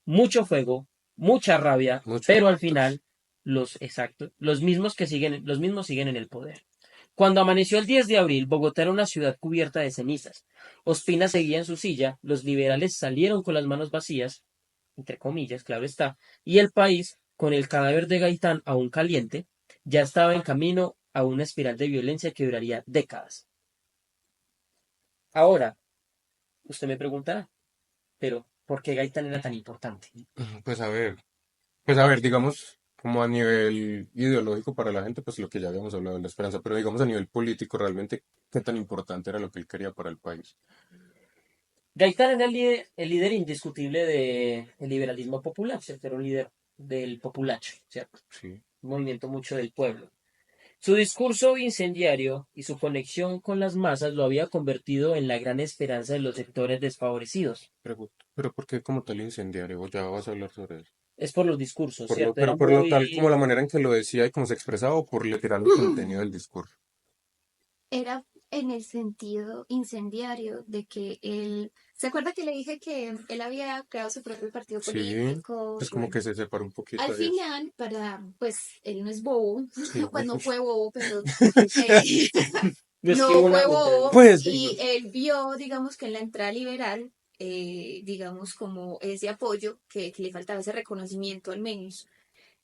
Mucho fuego, mucha rabia, Muchos pero al muertos. final los mismos siguen en el poder. Cuando amaneció el 10 de abril, Bogotá era una ciudad cubierta de cenizas. Ospina seguía en su silla, los liberales salieron con las manos vacías, entre comillas, claro está, y el país, con el cadáver de Gaitán aún caliente, ya estaba en camino a una espiral de violencia que duraría décadas. Ahora, usted me preguntará, pero ¿por qué Gaitán era tan importante? Pues a ver. Pues a ver, digamos, como a nivel ideológico para la gente, pues lo que ya habíamos hablado de la esperanza, pero digamos a nivel político, realmente, ¿qué tan importante era lo que él quería para el país? Gaitán era el líder indiscutible del liberalismo popular, ¿cierto? Era un líder del populacho, ¿cierto? Sí. Un movimiento mucho del pueblo. Su discurso incendiario y su conexión con las masas lo había convertido en la gran esperanza de los sectores desfavorecidos. Pero ¿por qué como tal incendiario? O ya vas a hablar sobre eso. Es por los discursos, Por lo, ¿cierto? Era pero por lo tal como muy... la manera en que lo decía y cómo se expresaba, o por literal el contenido del discurso. Era en el sentido incendiario de que él, ¿se acuerda que le dije que él había creado su propio partido Sí, político? pues Y como bueno, que se separó un poquito al de eso. final, pues él no es bobo, Sí. pues no fue bobo, perdón, eh, No es que no una... fue bobo Pues, y él vio, digamos, que en la entrada liberal, digamos, como ese apoyo, que le faltaba ese reconocimiento al menos,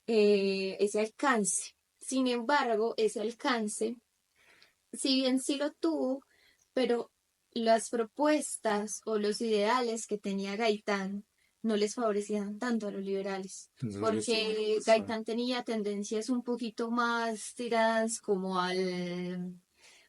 ese alcance. Sin embargo, ese alcance si bien sí lo tuvo, pero las propuestas o los ideales que tenía Gaitán no les favorecían tanto a los liberales, porque Gaitán tenía tendencias un poquito más tiradas como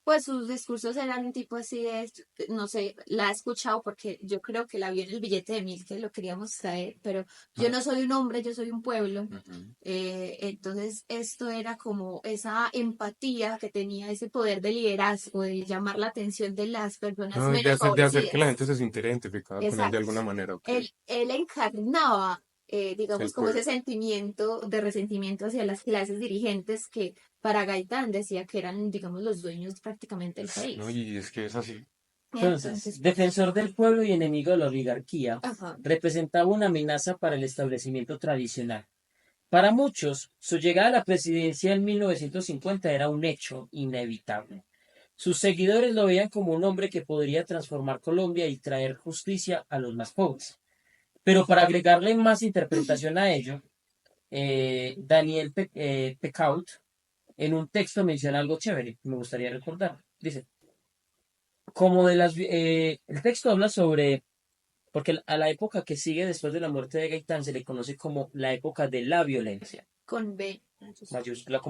Pues sus discursos eran tipo así de, no sé, la he escuchado porque yo creo que la vi en el billete de 1000 que lo queríamos traer, pero yo Ah, no soy un hombre, yo soy un pueblo. Ujú. Entonces esto era como esa empatía que tenía ese poder de liderazgo, de llamar la atención de las personas no, menos de hacer que la favorecidas. gente se sintiera identificada con él de Exacto. alguna manera, ok. Él encarnaba, El digamos, como ese pueblo. sentimiento de resentimiento hacia las clases dirigentes que para Gaitán decía que eran, digamos, los dueños prácticamente del No, país. y es que es así. Entonces, Entonces, pues, defensor del pueblo y enemigo de la oligarquía, ajá, representaba una amenaza para el establecimiento tradicional. Para muchos, su llegada a la presidencia en 1950 era un hecho inevitable. Sus seguidores lo veían como un hombre que podría transformar Colombia y traer justicia a los más pobres. Pero para agregarle más interpretación a ello, Pecaut en un texto menciona algo chévere, me gustaría recordar. Dice, el texto habla sobre, porque a la época que sigue después de la muerte de Gaitán se le conoce como la época de la violencia, con B. mayúscula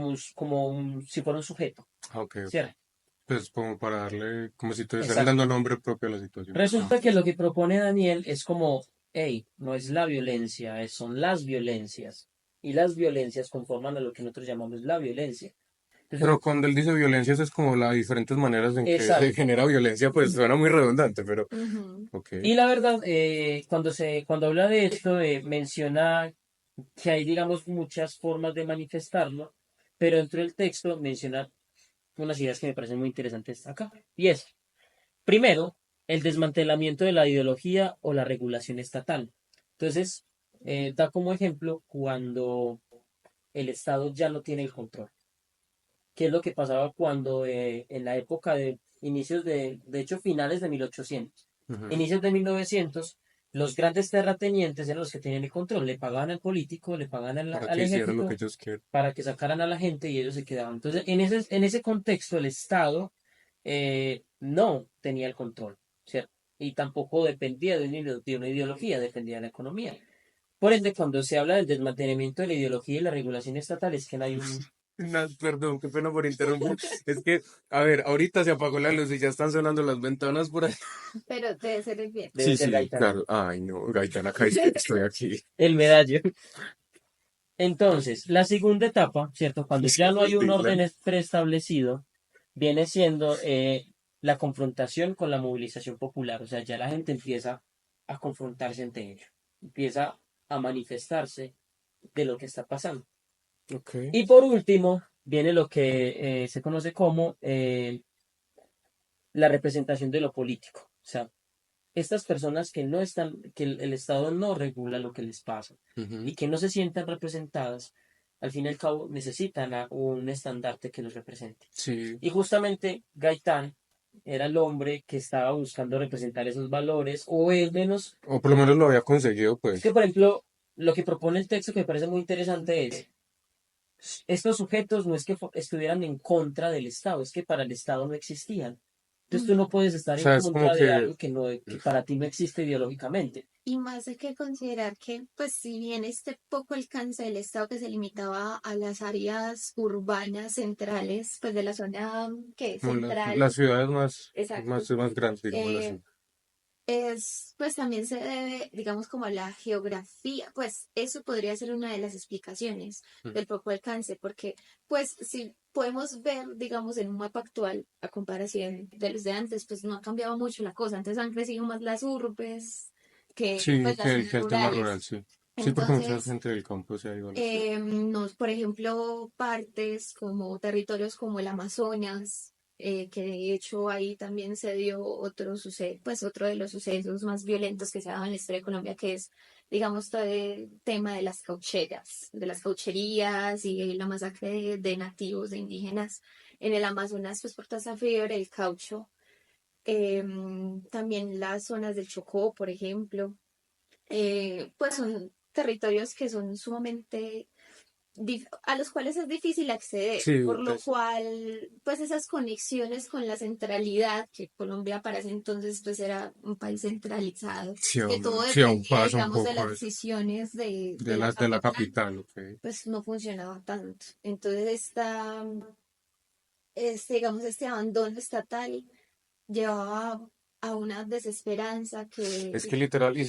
si fuera un sujeto, Ah, ok, ok. ¿cierto? Pues como para darle, como si te estuvieran Exacto. dando nombre propio a la situación. Ah, Resulta que lo que propone Daniel es como, hey, no es la violencia, son las violencias. Y las violencias conforman a lo que nosotros llamamos la violencia. Entonces, pero cuando él dice violencia, eso es como las diferentes maneras en que se exacto. genera violencia, pues suena muy redundante, pero Ujú. ok. Y la verdad, cuando habla de esto, menciona que hay, digamos, muchas formas de manifestarlo, pero dentro del texto menciona unas ideas que me parecen muy interesantes acá. Y es, primero, el desmantelamiento de la ideología o la regulación estatal. Entonces, da como ejemplo cuando el Estado ya no tiene el control. ¿Qué es lo que pasaba cuando en la época de inicios de hecho, finales de 1800, Ujú. inicios de 1900, los grandes terratenientes eran los que tenían el control, le pagaban al político, le pagaban Para al que hiciera lo que ejército ellos quieren. para que sacaran a la gente y ellos se quedaban. Entonces, en ese contexto, el Estado no tenía el control, ¿cierto? Y tampoco dependía de una ideología, dependía de la economía. Por ende, cuando se habla del desmantelamiento de la ideología y la regulación estatal, es que no hay un... Perdón, qué pena por interrumpir. Es que, a ver, ahorita se apagó la luz y ya están sonando las ventanas por ahí. Pero debe ser el bien. Debe Sí, ser sí, Gaitán. claro. Ay, no, Gaitán, acá es que estoy aquí. El medallo. Entonces, la segunda etapa, ¿cierto? Cuando Es que ya no me hay un orden indignan. preestablecido, viene siendo la confrontación con la movilización popular. O sea, ya la gente empieza a confrontarse entre ellos, empieza a manifestarse de lo que está pasando. Ok. Y por último, viene lo que se conoce como la representación de lo político. O sea, estas personas que no están, que el Estado no regula lo que les pasa y Ujú. que no se sientan representadas, al fin y al cabo necesitan a un estandarte que los represente. Sí. Y justamente Gaitán era el hombre que estaba buscando representar esos valores, o al menos, O por lo menos lo había conseguido, es que pues. por ejemplo, lo que propone el texto que me parece muy interesante es, estos sujetos no es que estuvieran en contra del Estado, es que para el Estado no existían. Entonces tú no puedes estar O en sea, es como contra de que algo que para ti no existe ideológicamente. Y más hay que considerar que, pues, si bien este poco alcance del Estado que se limitaba a las áreas urbanas centrales, pues de la zona que como las central, ciudades más, exacto, más grandes, digámoslo eh, así. pues también se debe, digamos, como a la geografía, pues eso podría ser una de las explicaciones Mm. del poco alcance, porque pues si podemos ver, digamos, en un mapa actual, a comparación de los de antes, pues no ha cambiado mucho la cosa, antes han crecido más las urbes que Sí, pues las que zonas el tema rural, rurales. sí. Sí, porque mucha Entonces, gente del campo se ha ido a la ciudad. por ejemplo, partes como territorios como el Amazonas, que de hecho ahí también se dio otro suceso, pues otro de los sucesos más violentos que se ha dado en la historia de Colombia, que es, digamos, todo el tema de las caucheras, de las caucherías y la masacre de nativos, de indígenas en el Amazonas, pues por toda esa fiebre, el caucho. También las zonas del Chocó, por ejemplo, pues son territorios que son sumamente a los cuales es difícil acceder, Sí, por lo cual, pues esas conexiones con la centralidad, que Colombia para ese entonces pues era un país centralizado, que todo sí, aún dependía, pasa un digamos, de las poco eso. decisiones de la De la capital, capital, ok. pues no funcionaba tanto. Entonces esta digamos, este abandono estatal llevaba a una desesperanza que, Es que literal, y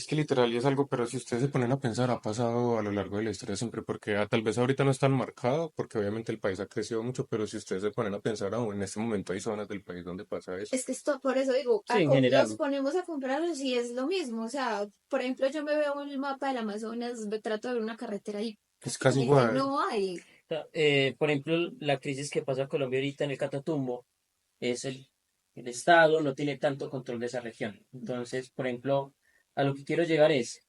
es algo, pero si ustedes se ponen a pensar, ha pasado a lo largo de la historia siempre, porque tal vez ahorita no es tan marcado, porque obviamente el país ha crecido mucho, pero si ustedes se ponen a pensar, aún en este momento hay zonas del país donde pasa eso. es que esto, por eso digo, Sí, en los general. ponemos a comprarlos y es lo mismo. O sea, por ejemplo, yo me veo el mapa del Amazonas, trato de ver una carretera y Es casi prácticamente igual. no hay. Por ejemplo, la crisis que pasa en Colombia ahorita en el Catatumbo es el Estado no tiene tanto control de esa región. Entonces, por ejemplo, a lo que quiero llegar es,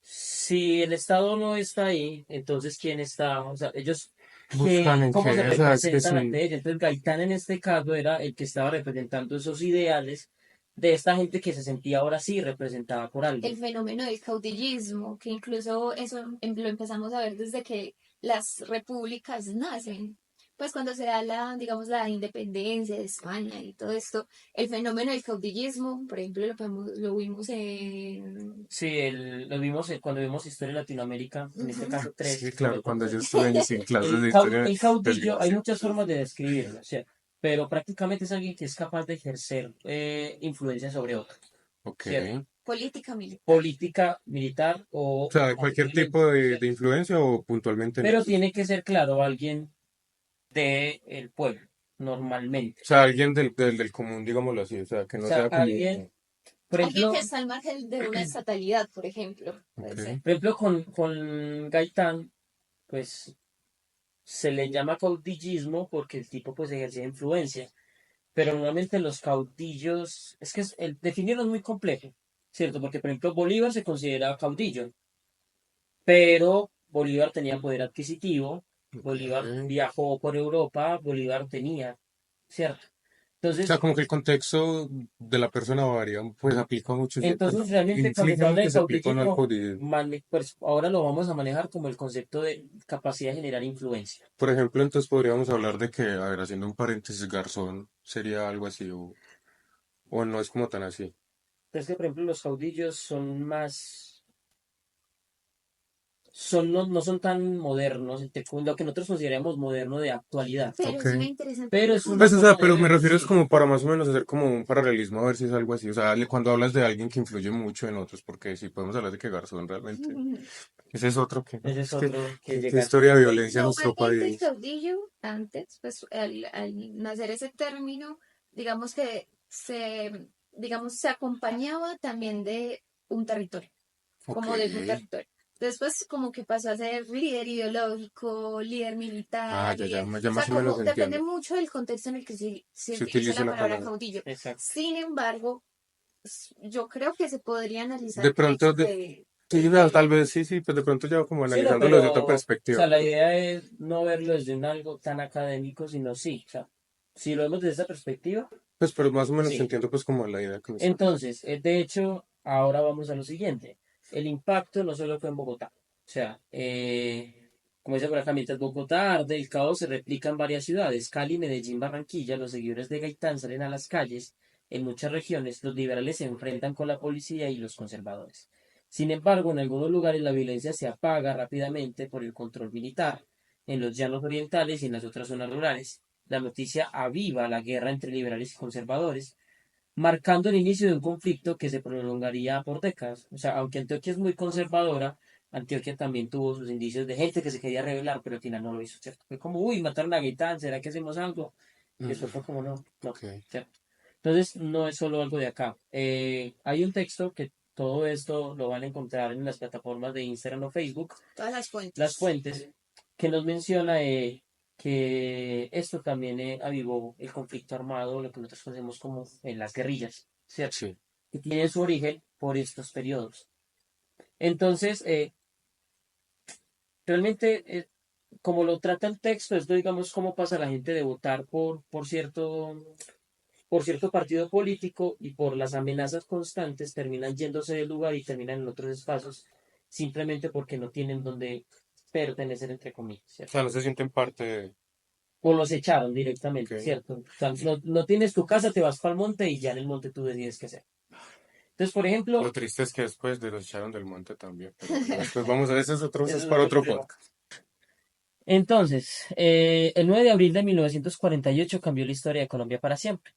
si el Estado no está ahí, entonces ¿quién está? O sea, ellos, Buscan en ¿cómo se qué, o sea, es que representan sí. ante ellos? Entonces, Gaitán en este caso era el que estaba representando esos ideales de esta gente que se sentía ahora sí representada por El algo. fenómeno del caudillismo, que incluso eso lo empezamos a ver desde que las repúblicas nacen. Pues cuando se da digamos, la independencia de España y todo esto, el fenómeno del caudillismo, por ejemplo, lo vimos en... Sí, lo vimos cuando vimos Historia de Latinoamérica, en este Ujú. caso Sí, 3 claro, cuando yo métodos. estuve en clases de historia, El les caudillo, digo, hay sí. muchas formas de describirlo, o sea, pero prácticamente es alguien que es capaz de ejercer influencia sobre otros, Ok. ¿cierto? Política militar. Política, militar O o sea, de a cualquier nivel tipo de cierto. influencia o puntualmente en Pero eso. tiene que ser, claro, alguien del pueblo, O normalmente. sea, alguien del común, digámoslo así, o sea, que O no sea, sea como... alguien, por Alguien que ejemplo, está al margen de una estatalidad, por ejemplo, puede ser. Ok. con Gaitán, pues se le llama caudillismo porque el tipo pues ejercía influencia, pero normalmente los caudillos, es que el definirlo es muy complejo, ¿cierto? Porque por ejemplo Bolívar se considera caudillo, pero Bolívar tenía poder adquisitivo, Ok. Bolívar viajó por Europa, Bolívar tenía, ¿cierto? O sea, Entonces, como que el contexto de la persona varía, pues aplica mucho, pues, entonces realmente cuando se inflige habla mucho de y se aplica o no al caudillismo, caudillismo. pues ahora lo vamos a manejar como el concepto de capacidad de generar influencia. Por ejemplo, entonces podríamos hablar de que, a ver, haciendo un paréntesis, Garzón sería algo así, o no es como tan así. Entonces que por ejemplo los caudillos son más no son tan modernos, lo que nosotros consideramos moderno de actualidad, Pero Ok. es una interesante pero es una Pues, o pregunta. sea, forma de pero me verlo, refiero es sí. como para más o menos hacer como un paralelismo, a ver si es algo así. O sea, cuando hablas de alguien que influye mucho en otros, porque si podemos hablar de que Garzón realmente, ese es otro que, Ese no, es es que, otro que qué llega. historia de Pues violencia en nuestro normalmente el país. caudillo, antes, pues al nacer ese término, digamos que se acompañaba también de un territorio, Ok. como de un territorio. Después como que pasó a ser líder ideológico, líder Ah, militar, ya, líder, ya o sea, más o menos como depende entiendo. mucho del contexto en el que se Se utiliza utiliza la la palabra palabra. caudillo. Exacto. Sin embargo, yo creo que se podría De analizar pronto, derechos sí, tal vez sí, sí, pues de pronto ya como Sí, no, analizándolo desde otra pero, o sea, perspectiva. la idea es no verlo desde un algo tan académico, sino sí, o sea, si lo vemos desde esa perspectiva, Pues, pero más o menos sí. entiendo pues como la idea que me está. Entonces, de hecho, ahora vamos a lo siguiente. El impacto no solo fue en Bogotá. O sea, como dice por acá, mientras Bogotá arde, el caos se replica en varias ciudades. Cali, Medellín, Barranquilla, los seguidores de Gaitán salen a las calles. En muchas regiones, los liberales se enfrentan con la policía y los conservadores. Sin embargo, en algunos lugares la violencia se apaga rápidamente por el control militar. En los llanos orientales y en las otras zonas rurales, la noticia aviva la guerra entre liberales y conservadores marcando el inicio de un conflicto que se prolongaría por décadas. O sea, aunque Antioquia es muy conservadora, Antioquia también tuvo sus indicios de gente que se quería rebelar, pero al final no lo hizo, ¿cierto? Fue como, uy, mataron a Gaitán, ¿será que hacemos algo? Y Mm, después fue como, no, no, ok. ¿cierto? Entonces, no es solo algo de acá. Hay un texto que todo esto lo van a encontrar en las plataformas de Instagram o Facebook, todas las las fuentes. fuentes, que nos menciona que esto también avivó el conflicto armado, lo que nosotros conocemos como en las guerrillas, ¿cierto? Sí. Que tiene su origen por estos periodos. Entonces, realmente, como lo trata el texto, esto digamos cómo pasa la gente de votar por cierto partido político y por las amenazas constantes terminan yéndose del lugar y terminan en otros espacios simplemente porque no tienen donde pertenecer, entre comillas, O ¿cierto? sea, no se sienten parte de... O los echaron directamente, Ok. ¿cierto? O sea, no tienes tu casa, te vas para el monte y ya en el monte tú decides qué hacer. Entonces, por Lo ejemplo, triste es que después de los echaron del monte también, pero bueno, después vamos a ver, eso es eso es es para otro otro problema. podcast. Entonces, el 9 de abril de 1948 cambió la historia de Colombia para siempre.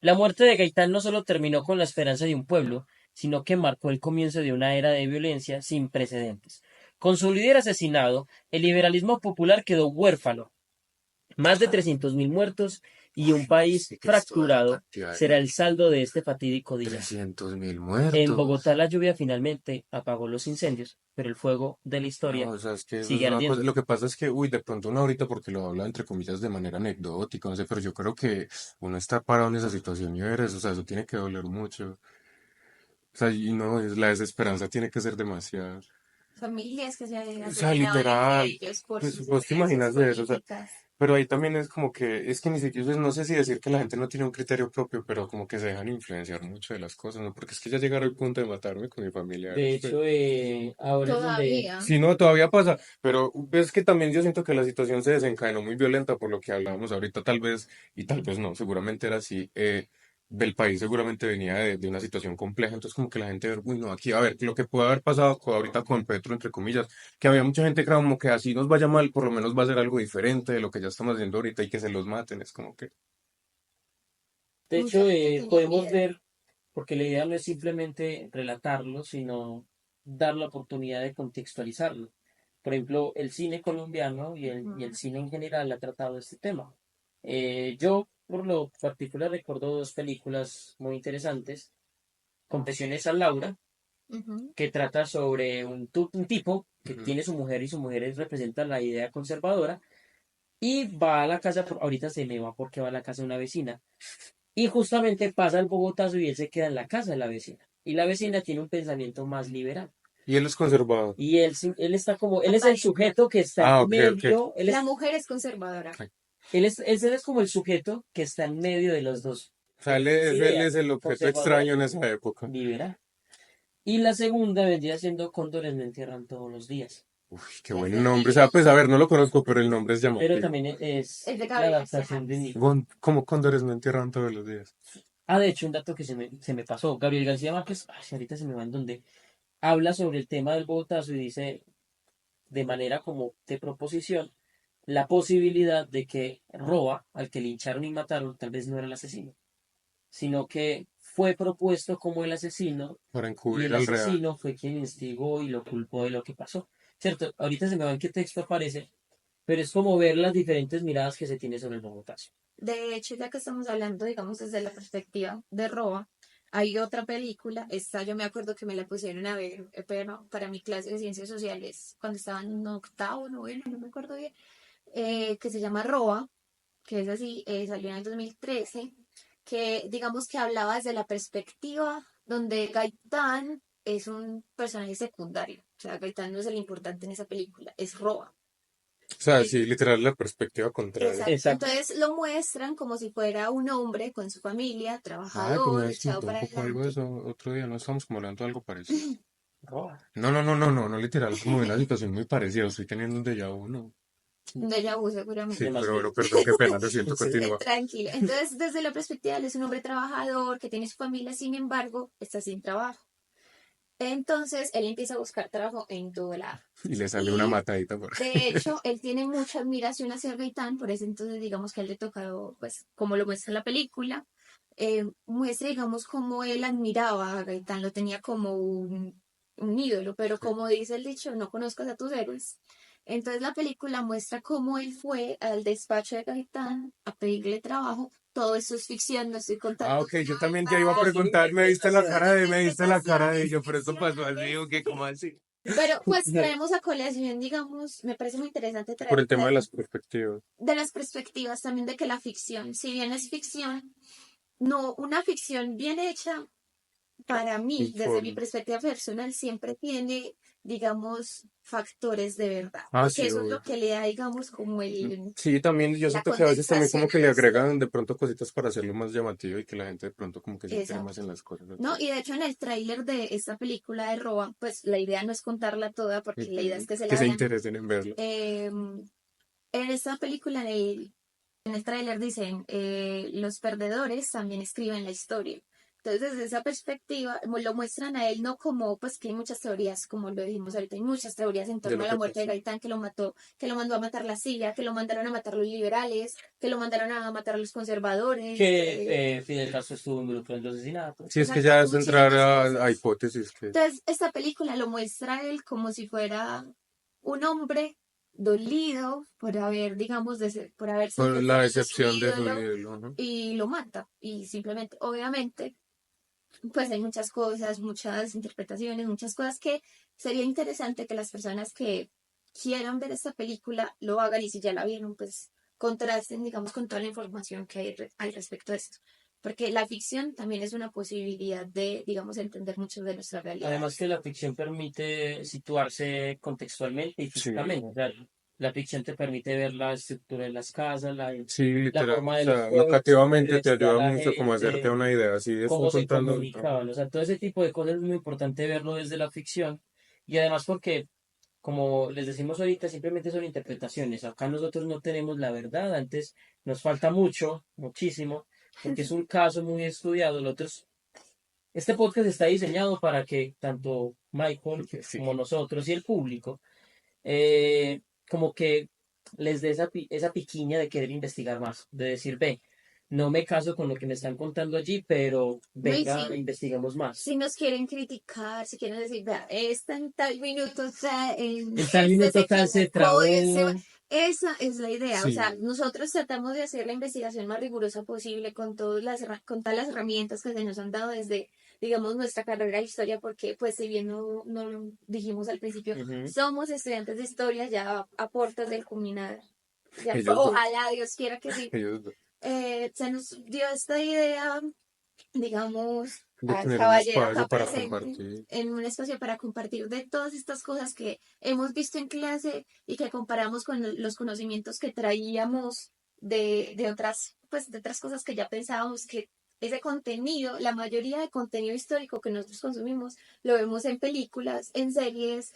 La muerte de Gaitán no solo terminó con la esperanza de un pueblo, sino que marcó el comienzo de una era de violencia sin precedentes. Con su líder asesinado, el liberalismo popular quedó huérfano. Más de 300.000 muertos y un país Sí que es toda la fracturado cantidad será de el saldo de este fatídico día. 300.000 En Bogotá muertos. la lluvia finalmente apagó los incendios, pero el fuego de la No, historia o sea, es que eso es sigue una cosa. ardiendo. Lo que pasa es que, uy, de pronto uno ahorita porque lo habla entre comillas de manera anecdótica, no sé, pero yo creo que uno está parado en esa situación y ver eso, o sea, eso tiene que doler mucho. O sea, y no, la desesperanza tiene que ser demasiada. Familias que se han O sea, asesinado entre literal, ellos por pues sus vos te diferencias imaginas de eso, o sea, políticas. pero ahí también es como que, es que ni siquiera, pues, no sé si decir que la gente no tiene un criterio propio, pero como que se dejan influenciar mucho de las cosas, ¿no? Porque es que ya llegar al punto de matarme con mis De familiares, pues. hecho, ahora es donde Todavía. Sí, no, todavía pasa, pero es que también yo siento que la situación se desencadenó muy violenta por lo que hablábamos ahorita, tal vez, y tal vez no, seguramente era así. Del país seguramente venía de una situación compleja, entonces como que la gente, uy, no, aquí, a ver, lo que puede haber pasado ahorita con Petro, entre comillas, que había mucha gente que era como que así nos vaya mal, por lo menos va a ser algo diferente de lo que ya estamos haciendo ahorita y que se los maten, es como que, De Mucha hecho, gente tenía podemos miedo. ver, porque la idea no es simplemente relatarlo, sino dar la oportunidad de contextualizarlo. Por ejemplo, el cine colombiano y el Ujú, cine en general ha tratado este tema. Yo, por lo particular, recuerdo dos películas muy interesantes. Confesiones a Laura, ujú. que trata sobre un tipo que ujú. tiene su mujer y su mujer representa la idea conservadora y va a la casa, ahorita se me va porque va a la casa de una vecina. Y justamente pasa el Bogotazo y él se queda en la casa de la vecina. Y la vecina tiene un pensamiento más liberal. Y él es conservador. Y él está como, él es el Aparenta. sujeto que está en Ah, ok, ok. medio, La mujer es conservadora. él es como el sujeto que está en medio de los dos, O sea, de las dos él ideas, es el objeto conservadora extraño en y esa época. liberal. Y la segunda vendría siendo Cóndores me entierran todos los días. Uy, qué Es buen de nombre. O sea, pues Niño. a ver, no lo conozco, pero el nombre es Pero llamativo. también es Es de la Gabriel García adaptación de Márquez. Nico. ¿Cómo cóndores no entierran todos los días? De hecho, un dato que se me pasó. Gabriel García Márquez, ay, si ahorita se me va en donde, habla sobre el tema del Bogotazo y dice, de manera como de proposición, la posibilidad de que Roa, al que lincharon y mataron, tal vez no era el asesino, sino que fue propuesto como el asesino Para y encubrir el al real. asesino fue quien instigó y lo culpó de lo que pasó. ¿Cierto? Ahorita se me va en qué texto aparece, pero es como ver las diferentes miradas que se tiene sobre el Bogotazo. De hecho, ya que estamos hablando, digamos, desde la perspectiva de Roa, hay otra película, esta yo me acuerdo que me la pusieron a ver, pero para mi clase de ciencias sociales, cuando estaba en octavo, noveno, no me acuerdo bien, que se llama Roa, que es así, salió en el 2013, que digamos que hablaba desde la perspectiva donde Gaitán es un personaje secundario, o sea, Gaitán no es el importante en esa película, es Roa. O sea, sí, literal, la perspectiva contraria. Exacto. Exacto. Entonces lo muestran como si fuera un hombre con su familia, Ay, pues me trabajador, habías echado comentado un para poco algo de adelante. eso otro día, no estamos como hablando de algo parecido. Roa. No, literal, como de una situación muy parecida, estoy teniendo un déjà vu, ¿no? Un déjà vu Sí, De seguramente. más pero bien. bueno, perdón, qué pena, lo siento, Sí. continúa. Tranquilo. Entonces, desde la perspectiva, él es un hombre trabajador que tiene su familia, sin embargo, está sin trabajo. Entonces, él empieza a buscar trabajo en todo lado. Y le sale una Y matadita por de hecho, él tiene mucha admiración hacia Gaitán, por eso entonces digamos que a él le tocado, pues, como lo muestra en la película, muestra, digamos, cómo él admiraba a Gaitán, lo tenía como un ídolo, pero como dice el dicho, no conozcas a tus héroes. Entonces la película muestra cómo él fue al despacho de Gaitán a pedirle trabajo. Todo esto es ficción, no estoy Ah, contando ok, yo nada también ya iba a más. preguntar, me viste la Es cara una de, me viste la interpretación cara de ello, pero eso pasó ficcional así, o qué, ¿cómo así? pero pues traemos a colación, digamos, me parece muy interesante Por traer el tema de las perspectivas. de las perspectivas también de que la ficción, si bien es ficción, no, una ficción bien hecha, para mí, desde mi Informe. perspectiva personal, siempre tiene, digamos, factores de verdad, Ah, porque sí, eso es lo obvio. que le da, digamos, como Sí, también yo la siento que a veces también como condensación que a le la historia. agregan de pronto cositas para hacerlo más llamativo y que la gente de pronto como que se entere más Exacto. en las cosas. No, Ok. y de hecho en el tráiler de esta película de Roa, pues la idea no es contarla toda, porque la idea es Ujú. que se Que la se vean. interesen en verlo. En esta película, en el tráiler dicen, los perdedores también escriben la historia. Entonces, desde esa perspectiva, lo muestran a él no como, pues que hay muchas teorías, como lo dijimos ahorita, hay muchas teorías en de torno lo a la que muerte de pasó. Gaitán, que lo mató, que lo mandó a matar la silla, que lo mandaron a matar los liberales, que lo mandaron a matar a los conservadores, Que Fidel Castro estuvo involucrado en los asesinatos. Sí, es que exacto, ya es entrar muchísimas a cosas. hipótesis que Entonces, esta película lo muestra a él como si fuera un hombre dolido por haber, digamos, por haberse por la defendido de su decepción de su ídolo ídolo, ¿no? y lo mata. Y simplemente, obviamente, pues hay muchas cosas, muchas interpretaciones, muchas cosas que sería interesante que las personas que quieran ver esta película lo hagan y si ya la vieron, pues contrasten, digamos, con toda la información que hay al respecto de esto. Porque la ficción también es una posibilidad de, digamos, entender mucho de nuestra realidad. Además que la ficción permite situarse contextualmente y Sí, físicamente. O sea, la ficción te permite ver la estructura de las casas, sí, la literal. forma O de los sea, pueblos, cómo se locativamente te vestía ayuda la mucho como a hacerte gente, una idea. Así están cómo se contando. Ajá. comunicaban. O sea, todo ese tipo de cosas es muy importante verlo desde la ficción. Y además porque, como les decimos ahorita, simplemente son interpretaciones. Acá nosotros no tenemos la verdad. Antes nos falta mucho, muchísimo, porque es un caso muy estudiado. Nosotros este podcast está diseñado para que tanto Michael Sí. como nosotros y el público, eh, como que les dé esa piquiña de querer investigar más, de decir, ve, no me caso con lo que me están contando allí, pero No, y venga, sí, investiguemos más. si nos quieren criticar, si quieren decir, vea, esta en tal minuto, o sea, En tal este se minuto tal se equivocó y trabó. esa es la idea. O sea, Sí. nosotros tratamos de hacer la investigación más rigurosa posible con con todas las herramientas que se nos han dado desde, digamos, nuestra carrera de historia, porque, pues, si bien no lo dijimos al principio, Ujú. somos estudiantes de historia ya a puertas del culminar. Ya, Ellos dos. ojalá Dios quiera que sí. Ellos dos. Se nos dio esta idea, digamos, De al tener un caballero acá espacio para presente, compartir. en un espacio para compartir de todas estas cosas que hemos visto en clase y que comparamos con los conocimientos que traíamos de otras, pues, de otras cosas que ya pensábamos que ese contenido, la mayoría de contenido histórico que nosotros consumimos, lo vemos en películas, en series,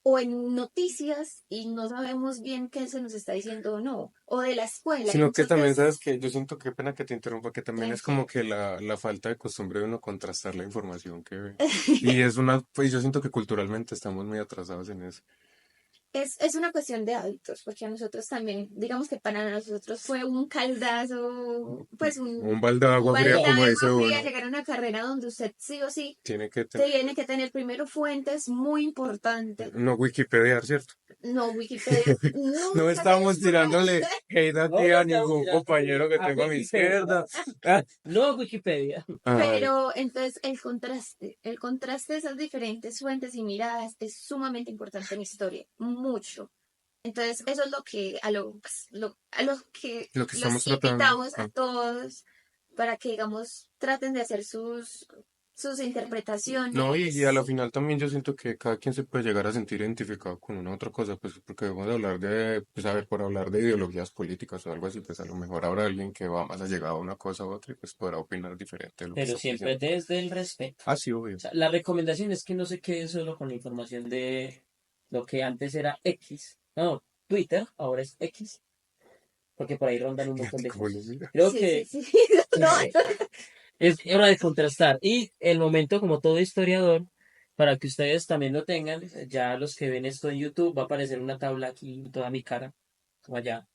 o en noticias y no sabemos bien qué se nos está diciendo o no, o de la escuela. Hay Sino que muchas también, veces, sabes que yo siento, qué pena que te interrumpa, que también es como tranquilo. que la falta de costumbre de uno contrastar la información que ve. Y es una, pues yo siento que culturalmente estamos muy atrasados en eso. Es una cuestión de hábitos, porque a nosotros también, digamos que para nosotros fue un caldazo, pues Un balde de un agua balde fría, de como dice agua fría, uno, llegar a una carrera donde usted sí o sí tiene que tener, tiene que tener primero fuentes muy importantes. no Wikipedia, ¿cierto? No, Wikipedia No nunca se estamos descubrió. tirándole hate No, aquí no a estamos ningún mirando compañero que a tengo a mi Wikipedia. izquierda. Ah, No a Wikipedia. ay, Pero entonces el contraste de esas diferentes fuentes y miradas es sumamente importante en historia, mucho. Entonces eso es lo que a lo que lo que estamos los tratando. invitamos a todos para que digamos traten de hacer sus No, y a la interpretaciones. final también yo siento que cada quien se puede llegar a sentir identificado con una u otra cosa, pues porque debemos de hablar de, pues a ver, por hablar de ideologías políticas o algo así, pues a lo mejor habrá alguien que va más allegado a una cosa u otra y pues podrá opinar diferente de lo que Pero estamos siempre diciendo. desde el respeto. Ah, sí, O obvio. sea, la recomendación es que no se quede solo con la información de lo que antes era X. No, Twitter, ahora es X, porque por ahí rondan un montón de ¿Cómo lo cosas. mira? Creo Sí, sí, que sí. No, es hora de contrastar. Y el momento, como todo historiador, para que ustedes también lo tengan, ya los que ven esto en YouTube, va a aparecer una tabla aquí, en toda mi cara, o allá.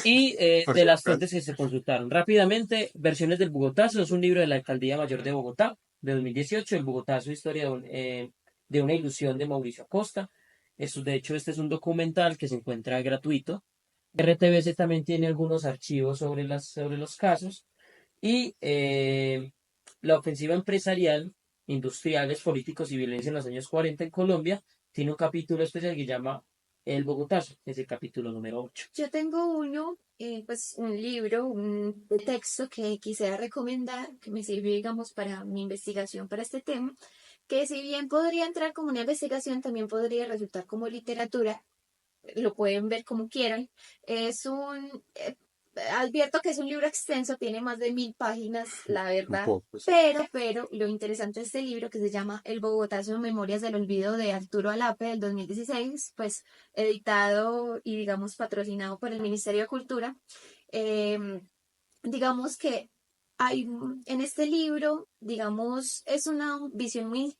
Y Por de si las acaso. fuentes que se consultaron. Rápidamente, Versiones del Bogotazo es un libro de la Alcaldía Mayor de Bogotá, de 2018, el Bogotazo, historia de una ilusión de Mauricio Acosta. De hecho, este es un documental que se encuentra gratuito. RTBC también tiene algunos archivos sobre los casos. Y la ofensiva empresarial, industriales, políticos y violencia en los años 40 en Colombia tiene un capítulo especial que llama El Bogotazo, es el capítulo número 8. yo tengo uno, pues un libro, un de texto que quisiera recomendar, que me sirvió, digamos, para mi investigación para este tema, que si bien podría entrar como una investigación, también podría resultar como literatura, lo pueden ver como quieran. Es advierto que es un libro extenso, tiene más de 1000 páginas, la Un verdad. poco, sí. Pero lo interesante de este libro que se llama El Bogotazo, Memorias del Olvido de Arturo Alape del 2016, pues editado y digamos patrocinado por el Ministerio de Cultura. Eh, digamos que en este libro, digamos, es una visión muy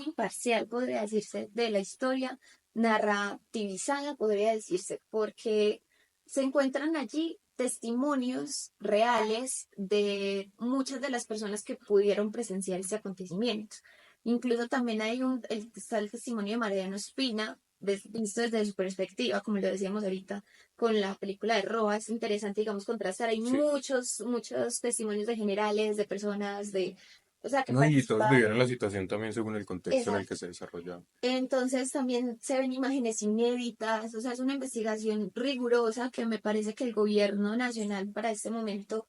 imparcial, podría decirse, de la historia, narrativizada, podría decirse, porque se encuentran allí testimonios reales de muchas de las personas que pudieron presenciar ese acontecimiento. Incluso también está el testimonio de Mariano Espina, visto desde su perspectiva, como lo decíamos ahorita, con la película de Roa. Es interesante, digamos, contrastar. Hay Sí. muchos testimonios de generales, de personas, o sea, que No, y todos vivieron participaron. la situación también según el contexto en el que Exacto. se desarrollaba. Entonces también se ven imágenes inéditas, o sea, es una investigación rigurosa que me parece que el gobierno nacional para este momento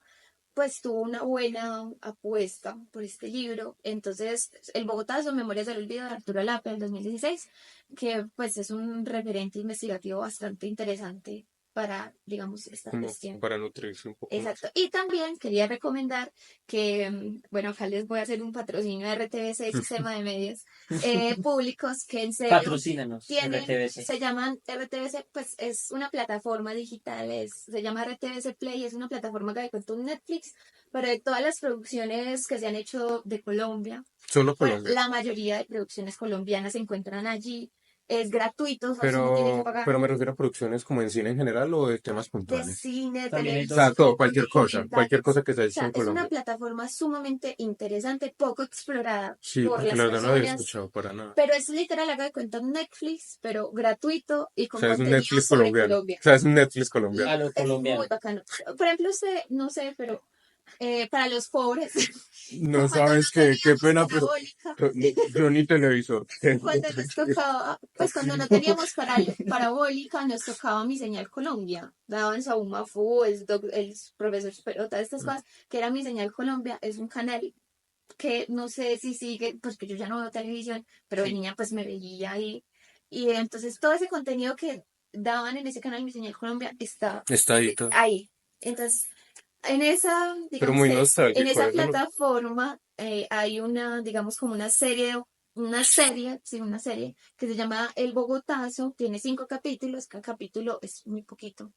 pues tuvo una buena apuesta por este libro. Entonces, El Bogotazo, Memorias del Olvido de Arturo Lape del 2016, que pues es un referente investigativo bastante interesante para, digamos, esta Como cuestión. para nutrirse un poco más. Exacto. Y también quería recomendar que, bueno, acá les voy a hacer un patrocinio de RTBC, Sistema de Medios Públicos, que en serio Patrocínanos, tienen, RTBC. se llaman RTBC, pues es una plataforma digital, se llama RTBC Play, es una plataforma que cuenta un Netflix, pero de todas las producciones que se han hecho de Colombia, Solo bueno, Colombia. la mayoría de producciones colombianas se encuentran allí, es gratuito, o sea, usted no tiene que pagar. Pero me refiero a producciones como en cine en general o de temas De puntuales. cine, También hay O sea, dos. todo, televisión, cualquier cosa que se haya o hecho sea, en es una Colombia. plataforma sumamente interesante, poco explorada Sí, por porque las la verdad no lo había personas, escuchado para nada. pero es literal, haga de cuenta un Netflix, pero gratuito y O con sea, es un contenido Netflix sobre colombiano. O Colombia. sea, es un Netflix Y colombiano. A lo es muy colombiano. bacano. Por ejemplo, usted, no sé, pero para los pobres, No cuando no sabes qué teníamos pena, pero parabólica, yo ni televisor. cuando nos tocaba, pues cuando no teníamos parabólica, nos tocaba Mi Señal Colombia. Daban Saúl Mafú, el profesor Perota, estas cosas, que era Mi Señal Colombia, es un canal que no sé si sigue, pues que yo ya no veo televisión, pero de Sí, niña pues me veía ahí. Y entonces todo ese contenido que daban en ese canal Mi Señal Colombia está está ahí todo. ahí. Entonces, en esa, Pero digamos muy que en nostálgico, esa eso lo... plataforma hay una, digamos como una serie que se llama El Bogotazo, tiene 5 capítulos, cada capítulo es muy poquito,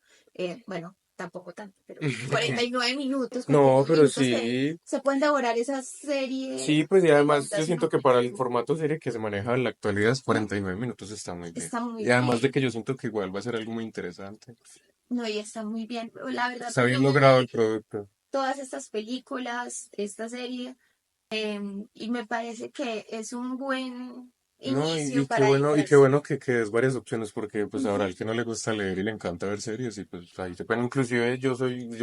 bueno, tampoco tanto, pero 49 minutos, No, 49 pero minutos sí, se pueden devorar esa serie sí, pues y de además yo Bogotazo, siento que para el formato serie que se maneja en la actualidad, 49 minutos está muy bien. está muy Y además de bien, que yo siento que igual va a ser algo muy interesante. no, y está muy bien, la verdad, Está pues yo bien me logrado el vi producto. todas estas películas, esta serie, y me parece que es un buen No, inicio qué para bueno, y qué adentrarse. bueno que des varias opciones, porque pues ahora Ujú. al que no le gusta leer y le encanta ver series, y pues ahí se pueden, inclusive yo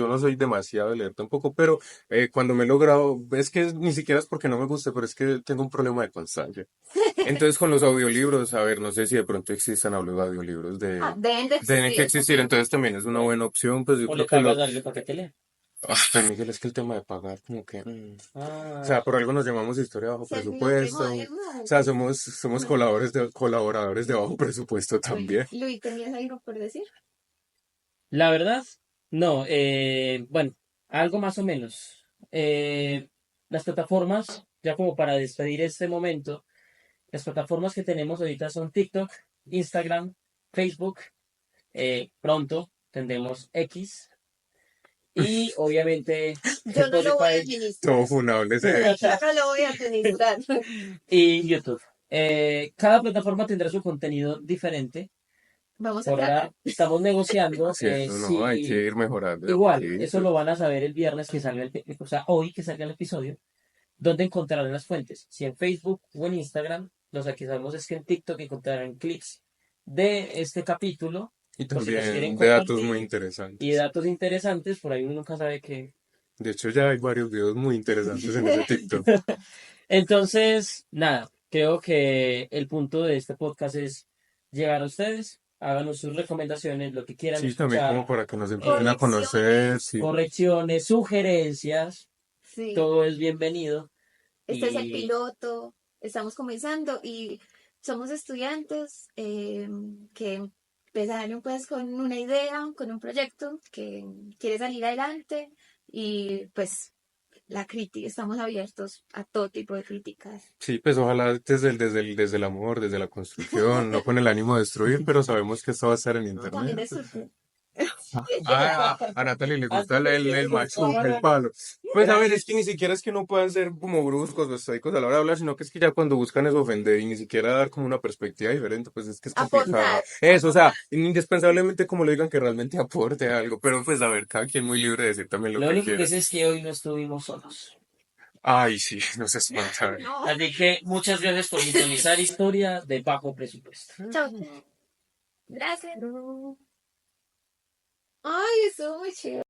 no soy demasiado de leer tampoco, pero cuando me he logrado, es que ni siquiera es porque no me guste, pero es que tengo un problema de constancia. Entonces con los audiolibros, a ver, no sé si de pronto existan audiolibros Deben de tienen que existir, existir, entonces también es una buena opción, pues yo O creo le que pagas a alguien para que te lea. Pues Miguel, es que el tema de pagar, como que, o Ah, sea, por algo nos llamamos historia bajo servidumbre presupuesto, o moderno. sea, somos colaboradores de bajo presupuesto Bueno, también. Luis, ¿tenías algo por decir? la verdad, no. Bueno, algo más o menos. Las plataformas, ya como para despedir este momento, las plataformas que tenemos ahorita son TikTok, Instagram, Facebook, pronto tendremos X y obviamente Yo no lo voy a Spotify Todo administrar. funable ese. Yo no lo voy a administrar. y YouTube. Cada plataforma tendrá su contenido diferente. Vamos a Por ahora tratar. estamos negociando Sí, eso no, hay que si ir mejorando de a igual, eso poquito. lo van a saber el viernes que salga o sea, hoy que salga el episodio, dónde encontrarán las fuentes, si en Facebook o en Instagram. Lo que sabemos es que en TikTok encontrarán clips de este capítulo, Y por si los quieren también de datos muy compartir, y interesantes. datos interesantes, por ahí uno nunca sabe qué. De hecho, ya hay varios videos muy interesantes en ese TikTok. Entonces, nada, creo que el punto de este podcast es llegar a ustedes, háganos sus recomendaciones, lo que quieran Sí, también como escuchar, para que nos empiecen a eh, conocer, Correcciones. sí. correcciones, sugerencias, Sí. todo es bienvenido. Este es el Y piloto. Estamos comenzando y somos estudiantes que empezaron pues con una idea, con un proyecto que quiere salir adelante y pues la crítica, estamos abiertos a todo tipo de críticas. Sí, pues ojalá desde el amor, desde la construcción, no con el ánimo de destruir, pero sabemos que esto va a estar en También internet. disfruten. A Natalie le gusta Antes el de machuca, el palo. Pues a ver, es que ni siquiera es que no puedan ser como bruscos o estoicos a la hora de hablar, sino que es que ya cuando buscan es ofender y ni siquiera dar como una perspectiva diferente, pues es que es complicado. Aportar. Eso, o sea, indispensablemente como le digan que realmente aporte algo, pero pues a ver, cada quien muy libre de decir también lo Lo que único que quiera. sé es que hoy no estuvimos solos. Ay, sí, no se espanta. No. Así que muchas gracias por sintonizar historia de bajo presupuesto. Chao. Gracias. Ay, estuvo muy chido.